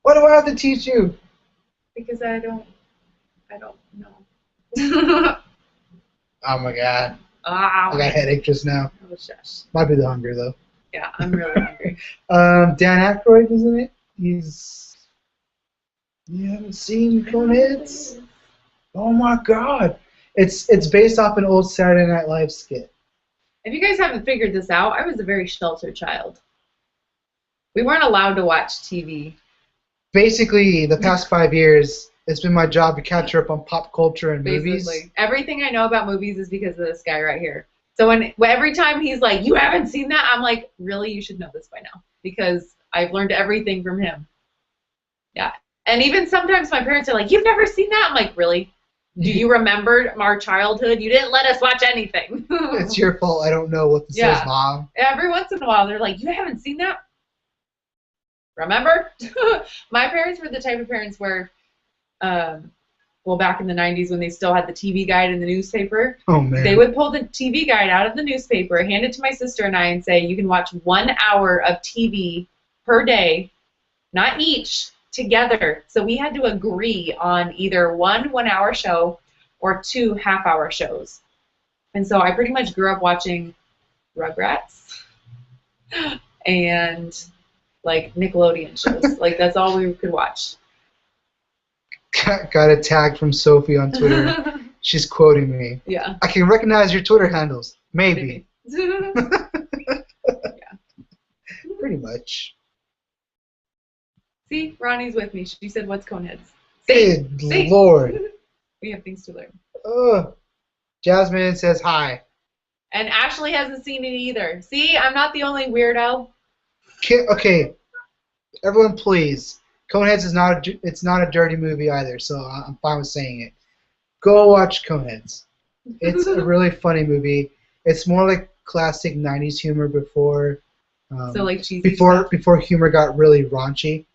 Speaker 1: Why do I have to teach you?
Speaker 2: Because I don't know.
Speaker 1: Oh my god.
Speaker 2: I
Speaker 1: got a headache just now.
Speaker 2: Oh, shush.
Speaker 1: Might be the hunger though.
Speaker 2: Yeah, I'm really hungry.
Speaker 1: Dan Aykroyd, isn't it? You haven't seen Coneheads? Oh my god. It's based off an old Saturday Night Live skit.
Speaker 2: If you guys haven't figured this out, I was a very sheltered child. We weren't allowed to watch TV.
Speaker 1: Basically, the past 5 years, it's been my job to catch up on pop culture and movies.
Speaker 2: Everything I know about movies is because of this guy right here. So every time he's like, you haven't seen that? I'm like, really? You should know this by now. Because I've learned everything from him. Yeah. And even sometimes my parents are like, you've never seen that? I'm like, really? Do you remember our childhood? You didn't let us watch anything.
Speaker 1: It's your fault. I don't know what this is, Mom.
Speaker 2: Every once in a while, they're like, you haven't seen that? Remember? My parents were the type of parents where well, back in the 90s when they still had the TV guide in the newspaper,
Speaker 1: Oh, man.
Speaker 2: they would pull the TV guide out of the newspaper, hand it to my sister and I, and say, you can watch 1 hour of TV per day, not each, together. So we had to agree on either 1 1-hour show or 2 half-hour shows. And so I pretty much grew up watching Rugrats and, like, Nickelodeon shows. Like, that's all we could watch.
Speaker 1: Got a tag from Sophie on Twitter. She's quoting me.
Speaker 2: Yeah.
Speaker 1: I can recognize your Twitter handles. Maybe.
Speaker 2: Yeah.
Speaker 1: Pretty much.
Speaker 2: See, Ronnie's with me. She said, what's Coneheads?
Speaker 1: Good
Speaker 2: See?
Speaker 1: Lord.
Speaker 2: We have things to learn.
Speaker 1: Ugh. Jasmine says hi.
Speaker 2: And Ashley hasn't seen it either. See, I'm not the only weirdo.
Speaker 1: Okay. Everyone, please. Coneheads is not a dirty movie either, so I'm fine with saying it. Go watch Coneheads. It's a really funny movie. It's more like classic '90s humor before.
Speaker 2: So like cheesy
Speaker 1: before humor got really raunchy.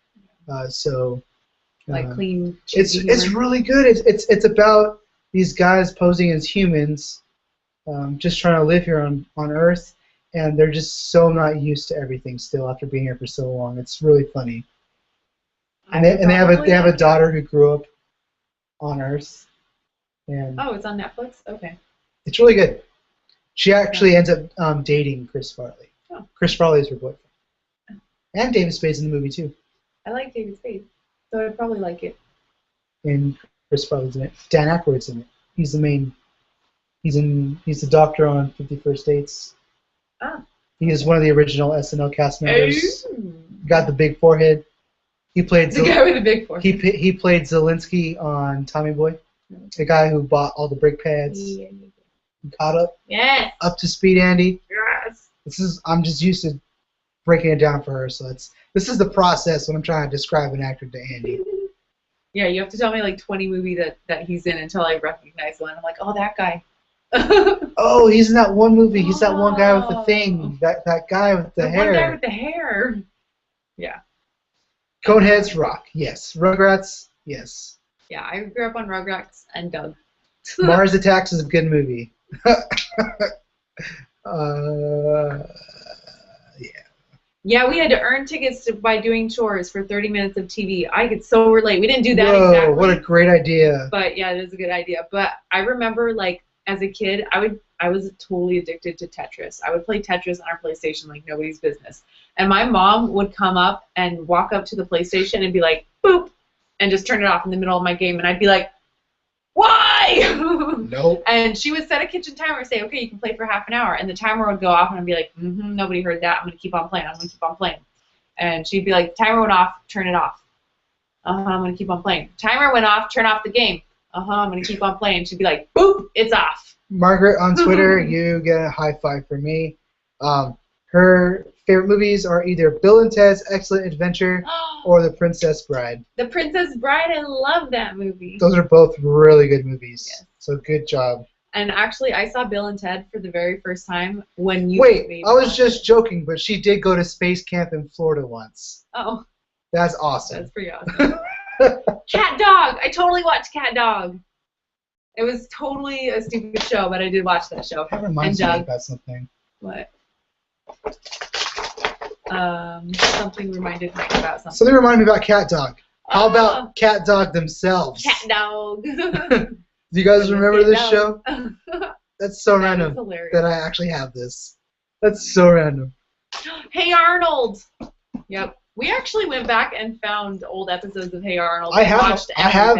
Speaker 2: Like clean.
Speaker 1: It's really good. It's about these guys posing as humans, just trying to live here on Earth, and they're just so not used to everything still after being here for so long. It's really funny. And they have a daughter who grew up on Earth. And
Speaker 2: oh, it's on Netflix? Okay.
Speaker 1: It's really good. She actually ends up dating Chris Farley.
Speaker 2: Oh.
Speaker 1: Chris Farley is her boyfriend. And David Spade's in the movie too.
Speaker 2: I like David Spade, so I'd probably like it.
Speaker 1: And Chris Farley's in it. Dan Aykroyd's in it. He's the main. He's the doctor on 50 First Dates.
Speaker 2: Ah.
Speaker 1: He is one of the original SNL cast members.
Speaker 2: Ooh.
Speaker 1: Got the big forehead. He played
Speaker 2: the guy with the big forehead.
Speaker 1: He played Zelensky on Tommy Boy, the guy who bought all the brake pads.
Speaker 2: Yeah.
Speaker 1: Caught up.
Speaker 2: Yes.
Speaker 1: Up to speed, Andy.
Speaker 2: Yes.
Speaker 1: I'm just used to breaking it down for her, so this is the process when I'm trying to describe an actor to Andy.
Speaker 2: Yeah, you have to tell me like 20 movies that he's in until I recognize one. I'm like, oh, that guy.
Speaker 1: Oh, he's in that one movie. He's that one guy with the thing. That guy with the hair.
Speaker 2: One guy with the hair. Yeah.
Speaker 1: Coneheads rock. Yes. Rugrats. Yes.
Speaker 2: Yeah, I grew up on Rugrats and Doug.
Speaker 1: Mars Attacks is a good movie. Yeah.
Speaker 2: Yeah, we had to earn tickets by doing chores for 30 minutes of TV. I could so relate. We didn't do that
Speaker 1: Whoa,
Speaker 2: exactly.
Speaker 1: what a great idea.
Speaker 2: But yeah, it is a good idea. But I remember, like, as a kid, I was totally addicted to Tetris. I would play Tetris on our PlayStation like nobody's business. And my mom would come up and walk up to the PlayStation and be like, boop, and just turn it off in the middle of my game. And I'd be like, why?
Speaker 1: Nope.
Speaker 2: And she would set a kitchen timer and say, okay, you can play for half an hour. And the timer would go off, and I'd be like, nobody heard that. I'm going to keep on playing. I'm going to keep on playing. And she'd be like, timer went off, turn it off. I'm going to keep on playing. Timer went off, turn off the game. I'm going to keep on playing. She'd be like, boop, it's off.
Speaker 1: Margaret on Twitter, you get a high five from me. Her favorite movies are either Bill and Ted's Excellent Adventure or The Princess Bride.
Speaker 2: The Princess Bride, I love that movie.
Speaker 1: Those are both really good movies.
Speaker 2: Yes.
Speaker 1: So good job.
Speaker 2: And actually, I saw Bill and Ted for the very first time when you
Speaker 1: Wait,
Speaker 2: me
Speaker 1: I was just joking, but she did go to space camp in Florida once.
Speaker 2: Oh.
Speaker 1: That's awesome.
Speaker 2: That's pretty awesome. Cat Dog! I totally watched Cat Dog. It was totally a stupid show, but I did watch that show.
Speaker 1: That reminds me about something.
Speaker 2: What? Something reminded me about something.
Speaker 1: Something reminded me about Cat Dog. How about Cat Dog themselves?
Speaker 2: Cat Dog.
Speaker 1: Do you guys remember this show? That's so random that I actually have this. That's so random.
Speaker 2: Hey Arnold! Yep. We actually went back and found old episodes of Hey Arnold.
Speaker 1: I have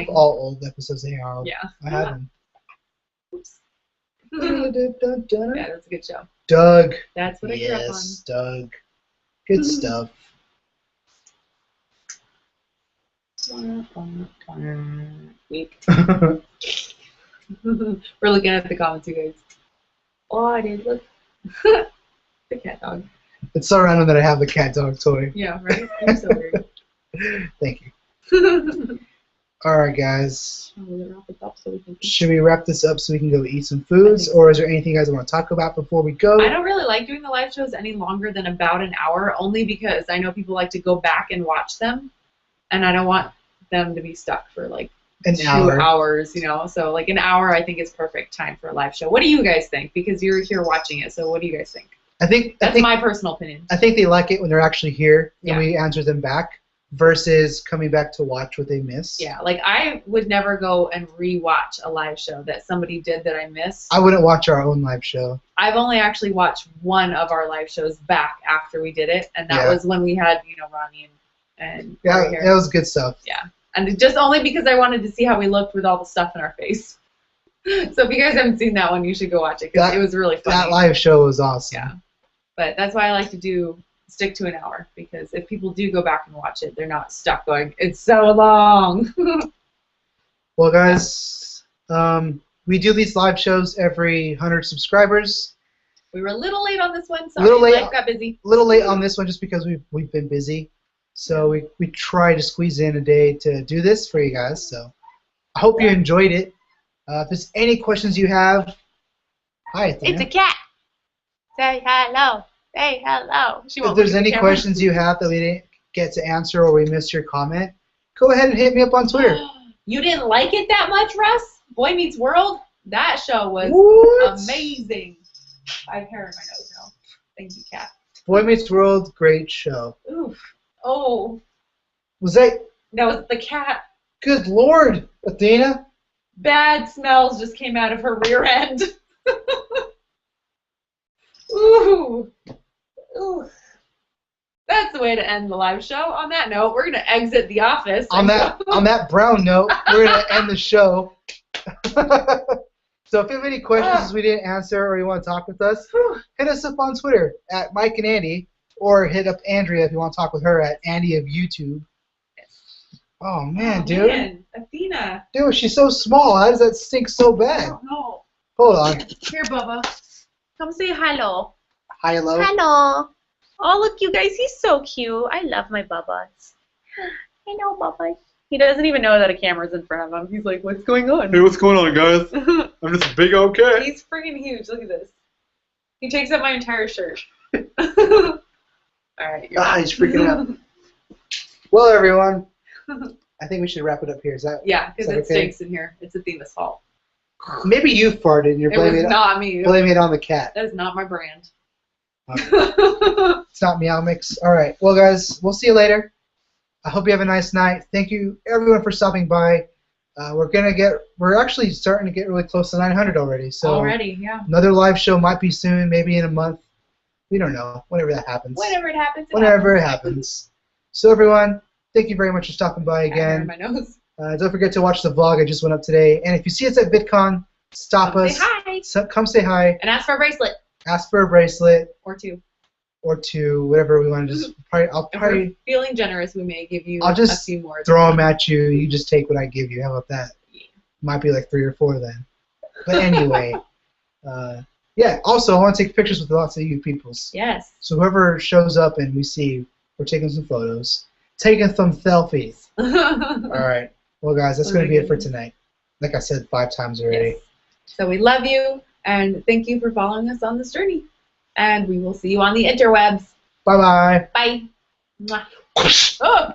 Speaker 1: all old episodes of Hey Arnold.
Speaker 2: Yeah.
Speaker 1: I have them.
Speaker 2: Oops. Yeah, that's a good show.
Speaker 1: Doug.
Speaker 2: That's what I grew up on.
Speaker 1: Yes, Doug. Good stuff.
Speaker 2: Weak. We're looking at the comments, you guys. Oh, I did look. The cat dog.
Speaker 1: It's so random that I have the cat dog toy.
Speaker 2: Yeah, right? You're so weird.
Speaker 1: Thank you. Alright, guys. Should we wrap this up so we can go eat some foods? Or is there anything you guys want to talk about before we go?
Speaker 2: I don't really like doing the live shows any longer than about an hour, only because I know people like to go back and watch them, and I don't want them to be stuck for, like,
Speaker 1: An
Speaker 2: 2
Speaker 1: hour.
Speaker 2: hours, you know. So like an hour, I think is perfect time for a live show. What do you guys think? Because you're here watching it. So what do you guys think? That's my personal opinion.
Speaker 1: I think they like it when they're actually here and
Speaker 2: Yeah.
Speaker 1: we answer them back versus coming back to watch what they missed.
Speaker 2: Yeah, like I would never go and re-watch a live show that somebody did that I missed.
Speaker 1: I wouldn't watch our own live show.
Speaker 2: I've only actually watched one of our live shows back after we did it, and that
Speaker 1: Yeah.
Speaker 2: was when we had, you know, Ronnie and
Speaker 1: Yeah,
Speaker 2: Corey here.
Speaker 1: it was good stuff.
Speaker 2: Yeah, and just only because I wanted to see how we looked with all the stuff in our face. So if you guys haven't seen that one, you should go watch it because it was really funny.
Speaker 1: That live show was awesome.
Speaker 2: Yeah, but that's why I like to stick to an hour, because if people do go back and watch it, they're not stuck going, it's so long.
Speaker 1: Well, guys, we do these live shows every 100 subscribers.
Speaker 2: We were a little late on this one. Sorry,
Speaker 1: Little late.
Speaker 2: life got busy.
Speaker 1: A little late on this one just because we've been busy. So we try to squeeze in a day to do this for you guys. So I hope you enjoyed it. If there's any questions you have, hi, Athena.
Speaker 4: It's a cat. Say hello. Say hello.
Speaker 2: She
Speaker 1: If
Speaker 2: won't
Speaker 1: there's
Speaker 2: look at the
Speaker 1: any
Speaker 2: camera.
Speaker 1: questions you have that we didn't get to answer or we missed your comment, go ahead and hit me up on Twitter.
Speaker 2: You didn't like it that much, Russ? Boy Meets World? That show was
Speaker 1: What?
Speaker 2: amazing. I have hair in my nose now. Thank you, Kat.
Speaker 1: Boy Meets World, great show.
Speaker 2: Oof. Oh,
Speaker 1: Was that
Speaker 2: that was the cat.
Speaker 1: good Lord, Athena?
Speaker 2: Bad smells just came out of her rear end. Ooh. Ooh. That's the way to end the live show. On that note, we're going to exit the office.
Speaker 1: On that brown note, we're gonna end the show. So if you have any questions we didn't answer or you want to talk with us, hit us up on Twitter at Myk and Andie, or hit up Andrea if you want to talk with her at Andie of YouTube. Oh man, dude.
Speaker 2: Man. Athena.
Speaker 1: Dude, she's so small. How does that stink so
Speaker 2: I
Speaker 1: bad?
Speaker 2: don't know.
Speaker 1: Hold on.
Speaker 2: Here, Bubba.
Speaker 4: Come say hello.
Speaker 1: Hi, hello.
Speaker 4: Hello. Oh, look, you guys. He's so cute. I love my Bubbas. Hello, Bubbas. He doesn't even know that a camera's in front of him. He's like, what's going on?
Speaker 5: Hey, what's going on, guys? I'm just a big old cat.
Speaker 2: He's freaking huge. Look at this. He takes up my entire shirt. All right.
Speaker 1: He's freaking out. Well, everyone, I think we should wrap it up here. Is that?
Speaker 2: Yeah, because
Speaker 1: Is that
Speaker 2: it
Speaker 1: okay?
Speaker 2: stinks in here. It's Athena's fault.
Speaker 1: Maybe you farted and you're
Speaker 2: It was
Speaker 1: blaming
Speaker 2: not me.
Speaker 1: blaming it on the cat.
Speaker 2: That is not my brand.
Speaker 1: It's not Meow Mix. All right. Well, guys, we'll see you later. I hope you have a nice night. Thank you, everyone, for stopping by. We're actually starting to get really close to 900 already. So
Speaker 2: Already, yeah.
Speaker 1: another live show might be soon, maybe in a month. We don't know. Whenever that happens.
Speaker 2: Whenever it happens.
Speaker 1: Whenever it happens. So everyone, thank you very much for stopping by
Speaker 2: Again.
Speaker 1: again.
Speaker 2: My nose.
Speaker 1: Don't forget to watch the vlog I just went up today. And if you see us at VidCon, stop
Speaker 2: Come
Speaker 1: us.
Speaker 2: say hi.
Speaker 1: Come say hi.
Speaker 2: And ask for a bracelet.
Speaker 1: Ask for a bracelet
Speaker 2: Or two.
Speaker 1: or two, whatever we want to just. I'll
Speaker 2: If
Speaker 1: probably
Speaker 2: we're feeling generous, we may give you
Speaker 1: I'll just
Speaker 2: a few more.
Speaker 1: throw them at you. You just take what I give you. How about that? Might be like 3 or 4 then. But anyway, yeah. Also, I want to take pictures with lots of you peoples.
Speaker 2: Yes.
Speaker 1: So whoever shows up and we see, we're taking some photos, taking some selfies. All right. Well, guys, that's going to be it for tonight. Like I said 5 times already.
Speaker 2: Yes. So we love you, and thank you for following us on this journey. And we will see you on the interwebs.
Speaker 1: Bye-bye.
Speaker 2: Bye. Mwah. Oh.